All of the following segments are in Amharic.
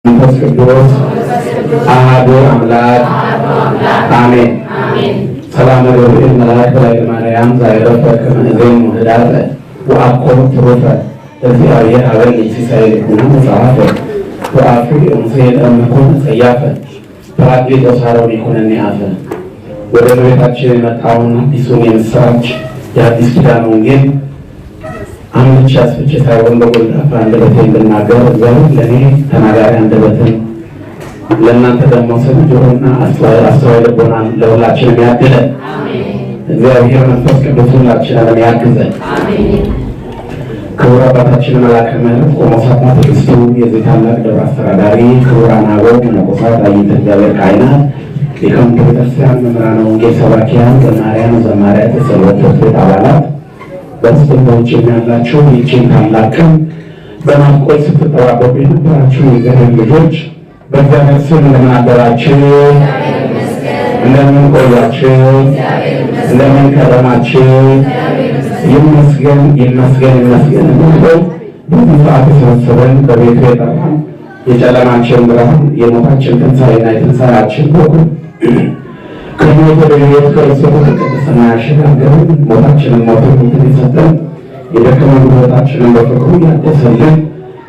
መንፈስ ቅዱስ አሐዱ አምላክ አሜን። ሰላም ለገብርኤል መልአክ በላዕለ ማርያም ዘአይረፈ ከመ እዜኑ ህዳጠ ወአኮ ትሩፈ እግዚአብሔር አበኒ ሲሳይ ልቡና መጽሐፈ ወአፉ እምሴል እምኩን ጸያፈ ጰራቅሊጦስ ኀረኒ ኩነኔ አፈ። ወደ ቤታችን የመጣውን አዲሱን የምስራች የአዲስ ኪዳን ወንጌል አምልቼ አስፍቼ ሳይሆን በጎልዳፋ አንደበቴ እንድናገር እግዚአብሔር ለእኔ ተናጋሪ አንደበትን ለእናንተ ደግሞ ሰሚ ጆሮና አስተዋይ ልቦናን ለሁላችንም ያድለን። እግዚአብሔር መንፈስ ቅዱስ ሁላችንን ያግዘን። ክቡር አባታችን መልአከ ምሕረት ቆሞስ አባ ትዕግስቱ፣ የዚህ ታላቅ ደብር አስተዳዳሪ፣ ክቡራን አበው መነኮሳት፣ አይንተ እግዚአብሔር ካህናት፣ ሊቃውንተ ቤተክርስቲያን፣ መምህራነ ወንጌል፣ ሰባኪያን፣ ዘማሪያን፣ ዘማሪያት፣ የጸሎት ቤት አባላት፣ በውስጥም በውጭም ያላችሁ ይህችን ታላቅ ቀን በናፍቆት ስትጠባበቁ የነበራችሁ የእግዚአብሔር ልጆች በእግዚአብሔር ስም እንደምን አደራችሁ? እንደምን ቆያችሁ? እንደምን ከረማችሁ? ይመስገን ይመስገን ይመስገን ብለው በዚህ ሰዓት የሰበሰበን በቤቱ የጠራን የጨለማችን ብርሃን የሞታችን ትንሣኤና የትንሣኤያችን በኩል ከሞት ወደ ሕይወት ክርስቶስ ከቅድስና ሰማይ ያሸጋገረን ሞታችንን ሞትን የሰጠን የደከመን ጉልበታችንን በፍቅሩ ያደሰልን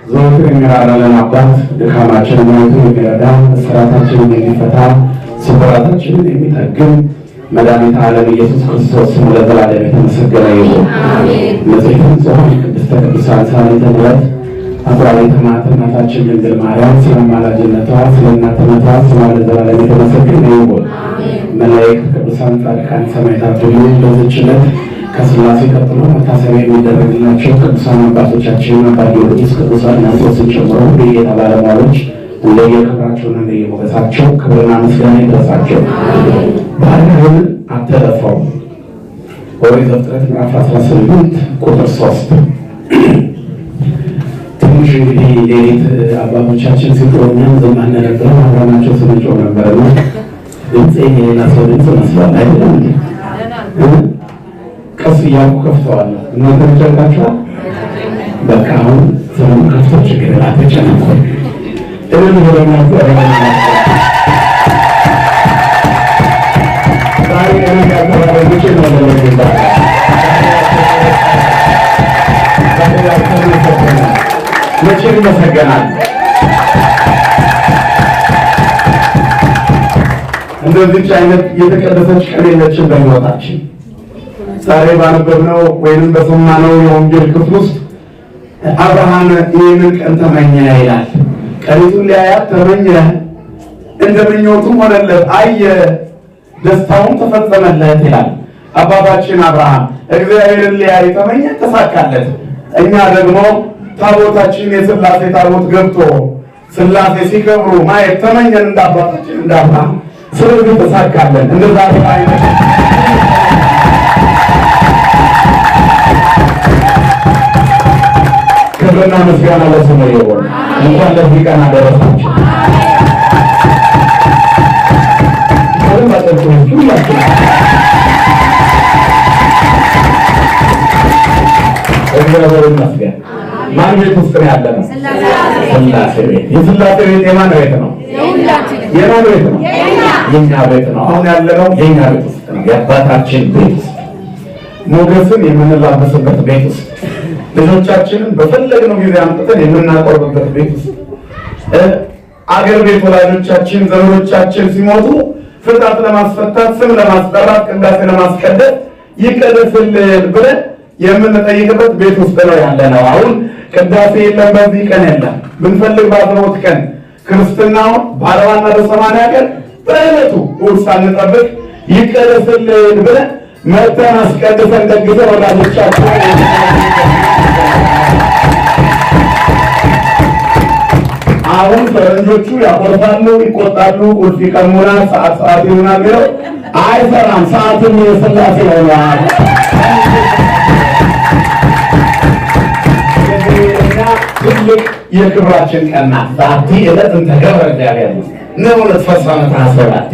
ዘወትር የሚራራልን አባት ድካማችንን ሞቱ የሚረዳ እስራታችንን የሚፈታ ስብራታችንን የሚጠግን መድኃኒተ ዓለም ኢየሱስ ክርስቶስ ስሙ ለዘላለም የተመሰገነ ይሁን። ንጽሕተ ንጹሐን ቅድስተ ቅዱሳን ሳሊተ ምሕረት አቁራሪተ መዓት እናታችን ድንግል ማርያም ስለ አማላጅነቷ ስለ እናትነቷ ስሟ ለዘላለም የተመሰገነ ይሁን። መላእክት፣ ቅዱሳን፣ ጻድቃን፣ ሰማዕታት ሁሉ በዚህች ዕለት ከሥላሴ ቀጥሎ መታሰቢያ የሚደረግላቸው ቅዱሳን አባቶቻችን አባ ጊዮርጊስ፣ ቅዱሳን ኢያሱስን ጨምሮ የጌታ ባለሟሎች እንደየክብራቸውና እንደየሞገሳቸው ክብርና ምስጋና ይድረሳቸው። ባሪያህን አትለፈው። ኦሪት ዘፍጥረት ምዕራፍ 18 ቁጥር 3። ትንሽ እንግዲህ ሌሊት አባቶቻችን ሲጮሁኛም ዝም አንነበረም፣ አብረናቸው ስንጮህ ነበርና ድምፄ የሌላ ሰው ድምፅ መስሏል አይደለም እንዴ? ቀስ እያልኩ ከፍተዋለሁ። እናንተ ተጨንቃችኋል? በቃ አሁን ሰሞኑ ከፍተው ችግር አትጨነቁ። እኔም ወደናችሁ አረጋግጣለሁ። ዛሬ እኔ ያቀረበልሽ ነው ለለይታ መቼ ይመሰገናል? እንደዚህች አይነት የተቀደሰች ቀን የለችም በሕይወታችን። ዛሬ ባነበብነው ወይንም በሰማነው የወንጌል ክፍል ውስጥ አብርሃም ይህንን ቀን ተመኘ ይላል። ቀሪቱን ሊያያት ተመኘ፣ እንደ ምኞቱም ሆነለት፣ አየ፣ ደስታውም ተፈጸመለት ይላል። አባታችን አብርሃም እግዚአብሔርን ሊያይ ተመኘ፣ ተሳካለት። እኛ ደግሞ ታቦታችን የሥላሴ ታቦት ገብቶ ሥላሴ ሲከብሩ ማየት ተመኘን፣ እንደ አባታችን እንደ አብርሃም። ስለዚህ ተሳካለን። እንደዛ አይነት ክብርና ምስጋና ለስሙ ይሁን። እንኳን ለዚህ ቀን አደረሳችሁ። እግዚአብሔር ይመስገን። ማን ቤት ውስጥ ነው ያለነው? ሥላሴ ቤት። የሥላሴ ቤት የማን ቤት ነው? የማን ቤት ነው? የኛ ቤት ነው። አሁን ያለነው የኛ ቤት ውስጥ ነው። የአባታችን ቤት ውስጥ ሞገስን የምንላበስበት ቤት ውስጥ ልጆቻችንን በፈለግነው ጊዜ አምጥተን የምናቆርብበት ቤት ውስጥ አገር ቤት ወላጆቻችን ዘመዶቻችን ሲሞቱ ፍታት ለማስፈታት ስም ለማስጠራት ቅዳሴ ለማስቀደስ ይቀደስልን ብለን የምንጠይቅበት ቤት ውስጥ ነው ያለነው። አሁን ቅዳሴ የለም፣ በዚህ ቀን የለም። ብንፈልግ በአስራዎት ቀን ክርስትናውን በ40ና በ80 ቀን በዕለቱ እሑድ ሳንጠብቅ ይቀደስልን ብለን መተን አስቀድሰን ደግሰን ወላጆቻችን አሁን ፈረንጆቹ ያቆርጣሉ፣ ይቆጣሉ፣ ቁልፍ ይቀሙናል፣ ሰዓት ይሆናል ብለው አይሰራም። ሰዓትም የሥላሴ ሆኗል። ትልቅ የክብራችን ቀን ናት። ዛቲ ዕለት እንተገብረ እግዚአብሔር ነው ለተፈጸመ ታሰባት።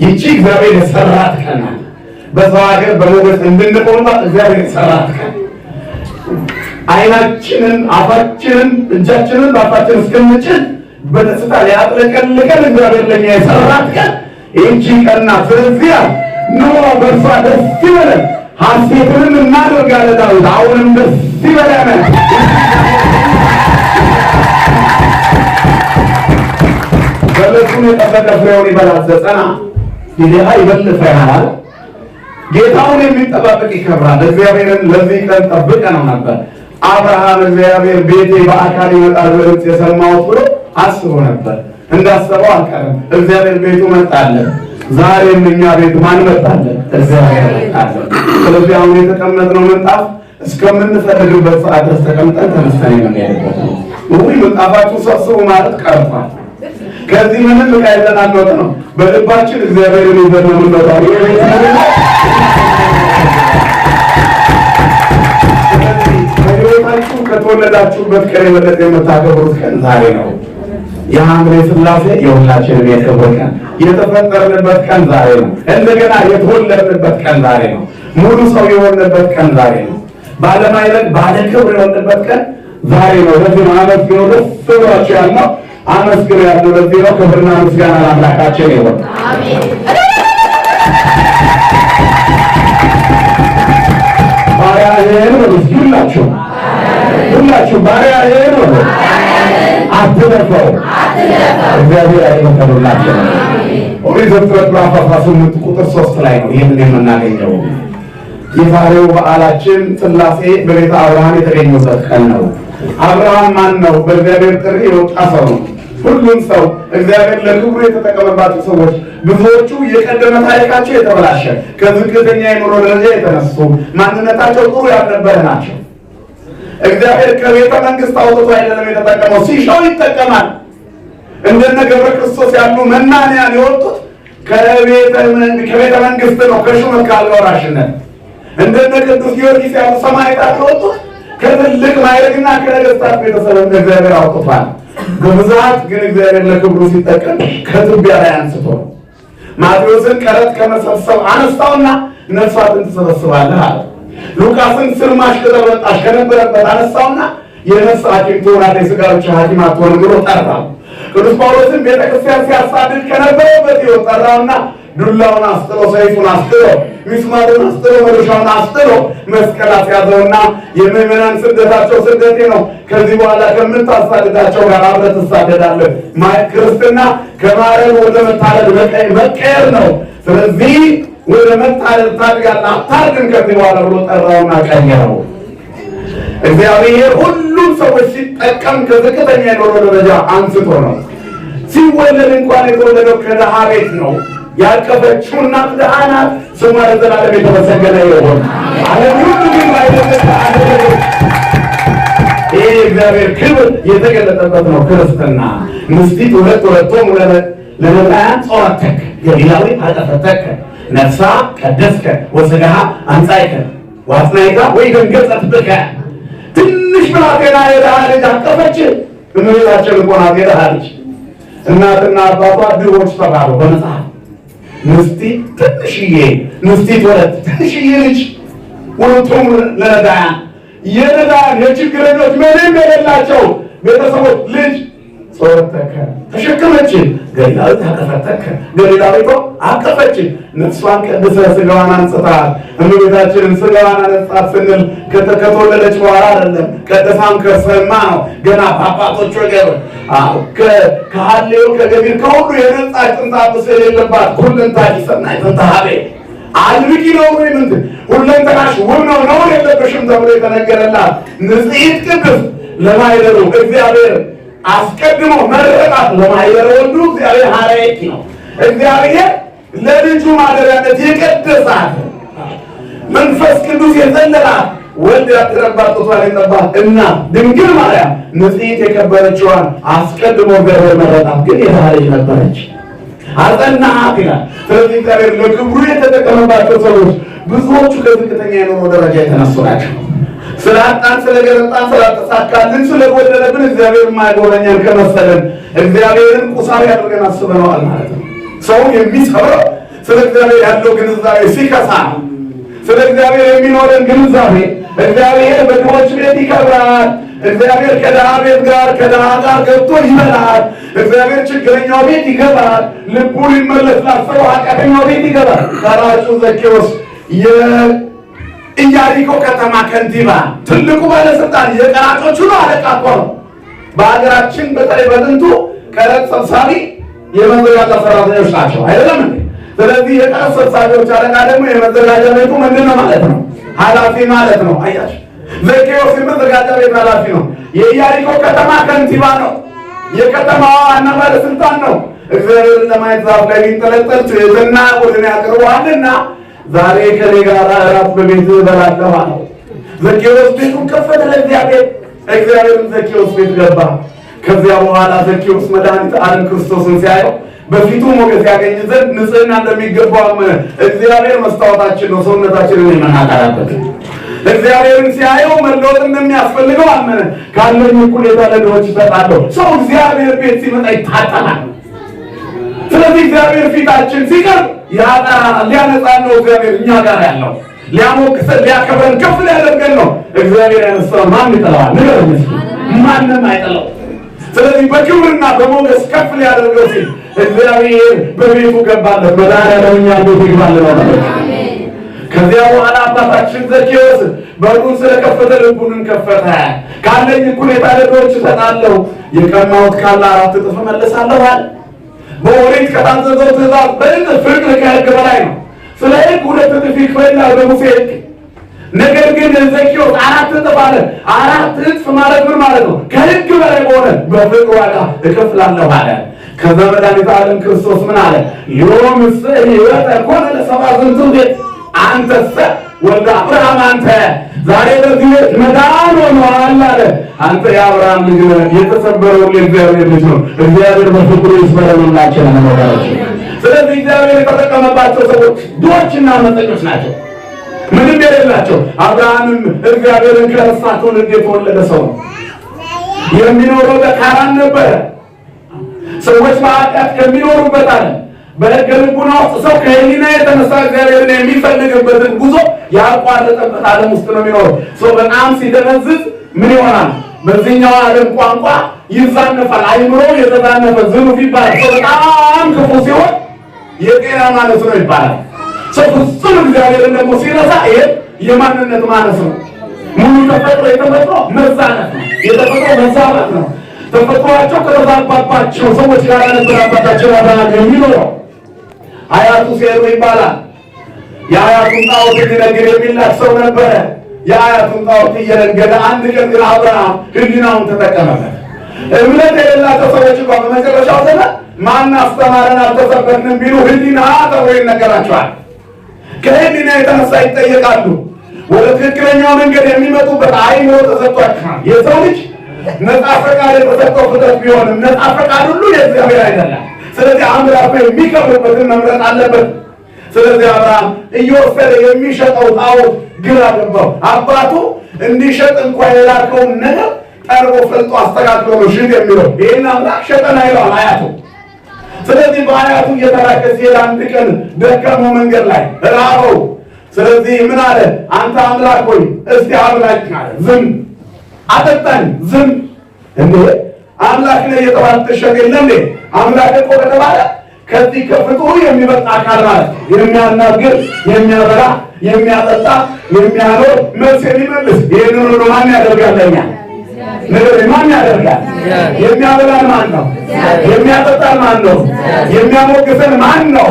ይቺ እግዚአብሔር የሰራት ቀን ናት። በሰው ሀገር በሞገስ እንድንቆምባት እግዚአብሔር የሰራት ቀን አይናችንን አፋችንን እጃችንን በአፋችን እስክንጭን በደስታ ሊያጥለቀልቀን እግዚአብሔር ለኛ የሰራት ቀን ይህቺ ቀን ናት። ስለዚህ ኖ በእርሷ ደስ ይበለን ሐሴትንም እናደርጋለን። ዳዊት አሁንም ደስ ይበለን በለሱን የጠበቀ ፍሬውን ይበላል። ዘጠና ይልሃ ይበል ፍሬሃናል። ጌታውን የሚጠባበቅ ይከብራል። እግዚአብሔርን ለዚህ ቀን ጠብቀ ነው ነበር። አብርሃም እግዚአብሔር ቤቴ በአካል ይመጣል በድምፅ የሰማሁት ብሎ አስቦ ነበር። እንዳሰበው አልቀረም። እግዚአብሔር ቤቱ መጣለን። ዛሬም እኛ ቤት ማን መጣለን? እግዚአብሔር መጣለን። ስለዚህ አሁን የተቀመጥነው ምንጣፍ እስከምንፈልግበት ሰዓት ድረስ ተቀምጠን ተነስተን የምንሄድበት ነው። ውይ ምንጣፋችሁ ሰብስቡ ማለት ቀርቷል። ከዚህ ምንም ዕቃ ይዘን አንወጣም። በልባችን እግዚአብሔርን ይዘን ነው የምንወጣው። በሕይወታችሁ ከተወለዳችሁበት ቀን የበለጠ የምታከብሩት ቀን ዛሬ ነው። የሐምሌ ሥላሴ የሁላችንም የክብር ቀን፣ የተፈጠርንበት ቀን ዛሬ ነው። እንደገና የተወለድንበት ቀን ዛሬ ነው። ሙሉ ሰው የሆንበት ቀን ዛሬ ነው። ባለማይለቅ ባለ ክብር የሆንበት ቀን ዛሬ ነው። ለዚህ ነው አመስግኑ ደስ ብሏችሁ ያልነው። አመስግኑ ያልነው ለዚህ ነው። ክብርና ምስጋና ለአምላካችን ይሁን። ባሪያህን ሁላችሁ ባሪያህን አትለፈው። እግዚአብሔር አይመከሩላቸው። ኦሪት ዘፍጥረት ምዕራፍ 18 ቁጥር 3 ላይ ነው ይህንን የምናገኘው። የዛሬው በዓላችን ሥላሴ በቤተ አብርሃም የተገኙበት ቀን ነው። አብርሃም ማን ነው? በእግዚአብሔር ጥሪ የወጣ ሰው ነው። ሁሉም ሰው እግዚአብሔር ለክብሩ የተጠቀመባቸው ሰዎች ብዙዎቹ የቀደመ ታሪካቸው የተበላሸ ከዝቅተኛ የኑሮ ደረጃ የተነሱ ማንነታቸው ጥሩ ያልነበረ ናቸው። እግዚአብሔር ከቤተ መንግስት አውጥቶ አይደለም የተጠቀመው፣ ሲሻው ይጠቀማል። እንደነ ገብረ ክርስቶስ ያሉ መናንያን የወጡት ከቤተ መንግስት ነው፣ ከሹመት ከአልጋ ወራሽነት። እንደነ ቅዱስ ጊዮርጊስ ያሉ ሰማዕታት የወጡት ከትልቅ ማዕረግና ከነገስታት ቤተሰብ እግዚአብሔር አውጥቷል። በብዛት ግን እግዚአብሔር ለክብሩ ሲጠቀም ከትቢያ ላይ አንስቶ ማቴዎስን ቀረጥ ከመሰብሰብ አነሳውና ነፍሳትን ትሰበስባለህ አለ። ሉቃስን ስርማሽ ከተበጣሽ ከነበረበት አነሳውና የነፍስ ሐኪም ትሆናለህ የሥጋ ብቻ ሐኪም አትሆንም ብሎ ጠራው። ቅዱስ ጳውሎስን ቤተክርስቲያን ሲያሳድድ ከነበረበት ሕይወት ጠራውና ዱላውን አስጥሎ ሰይፉን አስጥሎ ሚስማሩን አስጥሎ መዶሻውን አስጥሎ መስቀል አስያዘውና የምዕመናን ስደታቸው ስደቴ ነው፣ ከዚህ በኋላ ከምታሳድዳቸው ጋር አብረህ ትሳደዳለህ። ክርስትና ከማረግ ወደ መታረድ መቀየር ነው። ስለዚህ ወደ መታረድ ታድጋለህ፣ አታርግም ከዚህ በኋላ ብሎ ጠራውና ቀየረው። እግዚአብሔር ሁሉም ሰዎች ሲጠቀም ከዝቅተኛ የኑሮ ደረጃ አንስቶ ነው። ሲወለድ እንኳን የተወለደው ከድሃ ቤት ነው። ያቀፈችው እናት ድሃ ናት። ስሟ ለዘላለም የተመሰገነ ይሁን። ዓለም ሁሉ ግን ባይደረግ ይሄ እግዚአብሔር ክብር የተገለጠበት ነው ክርስትና። ምስጢት ሁለቶም ለነጣያን ጾረተከ ገሊላዊ አጠፈተከ ነፍሳ ቀደስከ ወሥጋሃ አንጻይከ ወአጽናይከ ወይደንገጸት ብከ። ትንሽ ብላቴና የድሃ ልጅ አቀፈች። እመቤታችን እኮ ናት የድሃ ልጅ። እናትና አባቷ ድሆች ተባሉ በመጽሐፍ። ምስጢት ትንሽዬ ምስጢት ወለት ትንሽዬ ልጅ ሁለቱም ለነዳያን የነዳያን የችግረኞች ምንም የሌላቸው ቤተሰቦች ልጅ ጾረተከ ተሸከመች። ገሊላዊት አቀፈተከ ገሊላዊቷ አቀፈች። ነፍሷን ቀድሰ ሥጋዋን አንጽታል። እመቤታችንን ሥጋዋን አነጻት ስንል ከተወለደች በኋላ አይደለም፣ ቀደሳም ከሰማ ነው። ገና በአባቶች ወገብ ከሐሌው ከገቢር ከሁሉ የነጻች ጥንተ አብሶ የሌለባት ኩልንታኪ ሰናይ ጥንተ ሀቤ አልብቂ ነው ወይ ምንድን ሁለንተናሽ ውብ ነው ነውር የለብሽም ተብሎ የተነገረላት ንጽሕት ቅድስት ለማይደሩ እግዚአብሔር አስቀድሞ መረጣት። ለማይደረ ወልዱ እግዚአብሔር ሐረየኪ ነው። እግዚአብሔር ለልጁ ማደሪያነት የቀደሳት መንፈስ ቅዱስ የዘለላት ወልድ ያደረባት ጡቷን የጠባት እናት ድንግል ማርያም ንጽሕት የከበረችዋን አስቀድሞ እግዚአብሔር መረጣት። ግን የድሃ ልጅ ነበረች፣ አጸናሃት ይላል። ስለዚህ እግዚአብሔር ለክብሩ የተጠቀመባቸው ሰዎች ብዙዎቹ ከዝቅተኛ የኑሮ ደረጃ የተነሱ ናቸው። ስላጣን ስለገረጣን ስላልተሳካልን ስለጎደለብን እግዚአብሔር የማይጎበኘን ከመሰለን እግዚአብሔርን ቁሳዊ አድርገን አስበነዋል ማለት ነው። ሰው የሚሰራው ስለ እግዚአብሔር ያለው ግንዛቤ ሲከሳ ነው። ስለ እግዚአብሔር የሚኖረን ግንዛቤ እግዚአብሔር በድሆች ቤት ይከብራል፣ እግዚአብሔር ከድሃ ቤት ጋር ከድሃ ጋር ገብቶ ይበላል። እግዚአብሔር ችግረኛው ቤት ይገባል። ልቡ ሊመለስ ላሰበው ኃጢአተኛው ቤት ይገባል። ቀራጩ ዘኬዎስ የኢያሪኮ ከተማ ከንቲባ፣ ትልቁ ባለስልጣን፣ የቀራጮቹ ነው አለቃ እኮ ነው። በሀገራችን በተለይ በጥንቱ ቀረጥ ሰብሳቢ የመዘጋጃ ሰራተኞች ናቸው አይደለም እንዴ? ስለዚህ የቀረጥ ሰብሳቢዎች አለቃ ደግሞ የመዘጋጃ ቤቱ ምንድን ነው ማለት ነው? ኃላፊ ማለት ነው። አያችሁ፣ ዘኬዎስ የመዘጋጃ ቤት ኃላፊ ነው። የኢያሪኮ ከተማ ከንቲባ ነው። የከተማዋ ዋና ባለስልጣን ነው። እግዚአብሔርን ለማየት ዛፍ ላይ ቢንጠለጠል ትህትና ቡድን ያቀርበዋልና ዛሬ ከኔ ጋር እራት በቤት እበላለሁ አለው። ዘኬዎስ ቤቱን ከፈተ ለእግዚአብሔር። እግዚአብሔርም ዘኬዎስ ቤት ገባ። ከዚያ በኋላ ዘኬዎስ መድኃኒተ ዓለም ክርስቶስን ሲያየው በፊቱ ሞገስ ያገኝ ዘንድ ንጽሕና እንደሚገባው አመነ። እግዚአብሔር መስታወታችን ነው፣ ሰውነታችንን የምናጠራበት። እግዚአብሔርን ሲያየው መለወጥ እንደሚያስፈልገው አመነ። ካለኝ እኩሌታ ለድሆች እሰጣለሁ። ሰው እግዚአብሔር ቤት ሲመጣ ይታጠናል። ስለዚህ እግዚአብሔር ፊታችን ሲቀርብ ያጠራናል። ሊያነጻን ነው እግዚአብሔር እኛ ጋር ያለው። ሊያሞቅሰን፣ ሊያከብረን፣ ከፍ ሊያደርገን ነው። እግዚአብሔር ያነሳውን ማን ይጠላዋል? ንገረኝ እስኪ። ማንም አይጠላው። ስለዚህ በክብርና በሞገስ ከፍ ሊያደርገው ሲል እግዚአብሔር በቤቱ ገባለት። መድኃኒዓለም እኛ ቤት ይግባልን ነው። ከዚያ በኋላ አባታችን ዘኬዎስ በሩን ስለከፈተ ልቡን ከፈተ። ካለኝ እኩሌታ ለድሆች እሰጣለሁ፣ የቀማሁት ካለ 4 እጥፍ እመልሳለሁ አለ። በኦሪት ከታዘዘው ትእዛዝ በእጥፍ ፍቅር ከሕግ በላይ ነው። ስለ ሕግ 2 እጥፍ ይክፈላል በሙሴ ሕግ። ነገር ግን ዘኬዎስ 4 እጥፍ አለ። 4 እጥፍ ማለት ምን ማለት ነው? ከሕግ በላይ በሆነ በፍቅር ዋጋ እከፍላለሁ አለ። ከዛ መድኃኒተ ዓለም ክርስቶስ ምን አለ? ዮም ሕይወተ ኮነ ለሰብአ ዝንቱ ቤት አንተሰ ወልደ አብርሃም፣ አንተ ዛሬ በዚህ ቤት መዳን ሆኗል አለ። አንተ የአብርሃም ልጅ ነህ፣ የተሰበረው የእግዚአብሔር ልጅ ነው። እግዚአብሔር በፍቅሩ ይስበረላችሁ ነው ወዳጆች። ስለዚህ እግዚአብሔር የተጠቀመባቸው ሰዎች ድሆችና አመፀኞች ናቸው፣ ምንም የሌላቸው። አብርሃምም እግዚአብሔርን ከረሳ ትውልድ የተወለደ ሰው ነው። የሚኖረው በካራን ነበረ። ሰዎች በኃጢአት ከሚኖሩበት አለ በሕገ ልቡና ውስጥ ሰው ከህሊና የተነሳ እግዚአብሔርን የሚፈልግበትን ጉዞ ያቋረጠበት ዓለም ውስጥ ነው የሚኖረው። ሰው በጣም ሲደነዝዝ ምን ይሆናል? በዚህኛው ዓለም ቋንቋ ይዛነፋል። አይምሮ የተዛነፈ ዝኑፍ ይባላል። ሰው በጣም ክፉ ሲሆን የጤና ማነስ ነው ይባላል። ሰው ፍጹም እግዚአብሔርን ደግሞ ሲረሳ ይሄ የማንነት ማነስ ነው። ሙሉ ተፈጥሮ የተፈጥሮ መዛነፍ ነው። የተፈጥሮ መዛባት ነው። ተፈጥሯቸው ከተዛባባቸው ሰዎች ጋር ነበር አባታችን አብርሃም የሚኖረው። አያቱ ሴሩ ይባላል። የአያቱን ጣዖት እንዲነግድ የሚላክ ሰው ነበረ። የአያቱን ጣዖት እየነገደ አንድ ቀን ግን አብርሃም ህሊናውን ተጠቀመበት። እምነት የሌላቸው ሰዎች እንኳን በመጨረሻው ዘመን ማን አስተማረን አልተሰበክንም ቢሉ ህሊና ተብሎ ይነገራቸዋል። ከህሊና የተነሳ ይጠየቃሉ። ወደ ትክክለኛው መንገድ የሚመጡበት አይምሮ ተሰጥቷቸዋል። የሰው ልጅ ነፃ ፈቃድ የተሰጠው ፍጥረት ቢሆንም ነፃ ፈቃድ ሁሉ የእግዚአብሔር አይደለም። ስለዚህ አምላኩ የሚከብርበትን መምረጥ አለበት። ስለዚህ አብርሃም እየወሰደ የሚሸጠው ጣዖት ግራ ገባው። አባቱ እንዲሸጥ እንኳን የላከውን ነገር ጠርቦ ፈልጦ አስተካክሎ ነው ሽጥ የሚለው። ይህን አምላክ ሸጠና ይለዋል አያቱ። ስለዚህ በአያቱ እየተላከ ሲሄድ አንድ ቀን ደከመው፣ መንገድ ላይ ራበው። ስለዚህ ምን አለ? አንተ አምላክ ሆይ እስቲ አብላኝ አለ። ዝም አጠጣኝ፣ ዝም። እንዴ አምላክ ነው እየተባለ ተሸገ የለ እንዴ? አምላክ እኮ ከተባለ ከዚህ ከፍጡሩ የሚበልጥ አካል ማለት ነው። የሚያናግር፣ የሚያበላ፣ የሚያጠጣ፣ የሚያኖር፣ መልስ የሚመልስ። ይህንን ሁሉ ማን ያደርጋለኛ? ነገር ማን ያደርጋል? የሚያበላን ማን ነው? የሚያጠጣን ማን ነው? የሚያሞግሰን ማን ነው?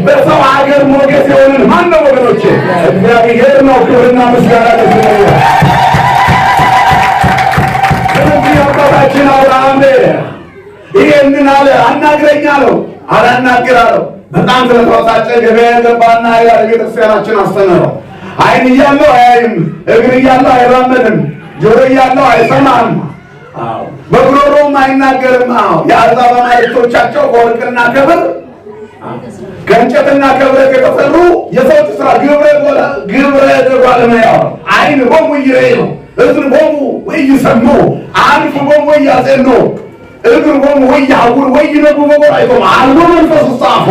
በሰው ሀገር ሞገስ የሆንን ማን ነው ወገኖቼ? እግዚአብሔር ነው። ክብርና ምስጋና ለእግዚአብሔር። ስለዚህ አባታችን አብርሃም ይሄንን አለ። አናግረኝ አለው። አላናግር አለው። በጣም ስለተወጣጨ ገበያ ገባና ያለ ቤተክርስቲያናችን አስተምረው። ዓይን እያለው አያይም፣ እግር እያለው አይራመድም፣ ጆሮ እያለው አይሰማም፣ በጉሮሮም አይናገርም። የአሕዛብ አማልክቶቻቸው ከወርቅና ከብር ከእንጨትና ከብረት የተሰሩ የሰዎች ስራ ግብረ ደጓለመያው ዓይን ቦሙ ይረዩ፣ እዝን ቦሙ ወይሰሙ፣ አንፍ ቦሙ ወያጼኑ፣ እግር ቦሙ ወያውር ወይነቡ በጎራይቶም አልቦ መንፈስ ጻፎ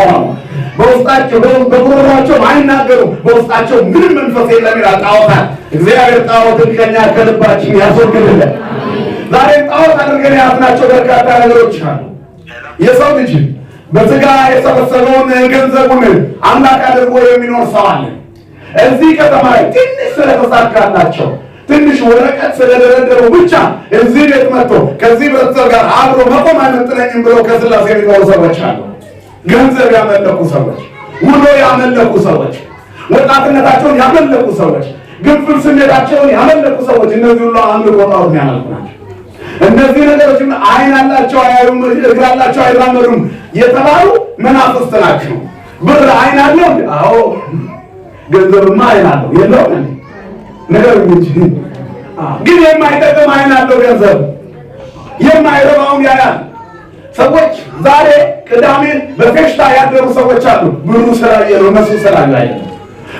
በውስጣቸው በጉሮሯቸው አይናገሩም። በውስጣቸው ምንም መንፈስ የለም ይላል ጣዖታት። እግዚአብሔር ጣዖትን ከኛ ከልባችን ያስወግድልን። ዛሬ ጣዖት አድርገን ያዝናቸው በርካታ ነገሮች አሉ። የሰው ልጅ በስጋ የሰበሰበውን ገንዘቡን አምላክ አድርጎ የሚኖር ሰው አለ። እዚህ ከተማ ላይ ትንሽ ስለተሳካላቸው ትንሽ ወረቀት ስለደረደሩ ብቻ እዚህ ቤት መጥቶ ከዚህ ቤተሰብ ጋር አብሮ መቆም አይመጥነኝም ብሎ ከስላሴ የሚኖሩ ሰዎች አሉ። ገንዘብ ያመለኩ ሰዎች፣ ውሎ ያመለኩ ሰዎች፣ ወጣትነታቸውን ያመለኩ ሰዎች፣ ግንፍል ስሜታቸውን ያመለኩ ሰዎች፣ እነዚህ ሁሉ አምልኮ ጣዖትን ያመልኩ ናቸው። እነዚህ ነገሮች አይን አላቸው አያዩም፣ እግር አላቸው አይራመዱም የተባሉ መናፍስት ናቸው። ብር አይን አለው? አዎ። ገንዘብማ አይን አለው የለውም? ነገር ግን የማይጠቅም አይን አለው ገንዘብ፣ የማይረባውን ያያል። ሰዎች ዛሬ ቅዳሜ በፌሽታ ያደሩ ሰዎች አሉ። ብሩ ስላየ ነው፣ እነሱ ስላዩ አይደለም።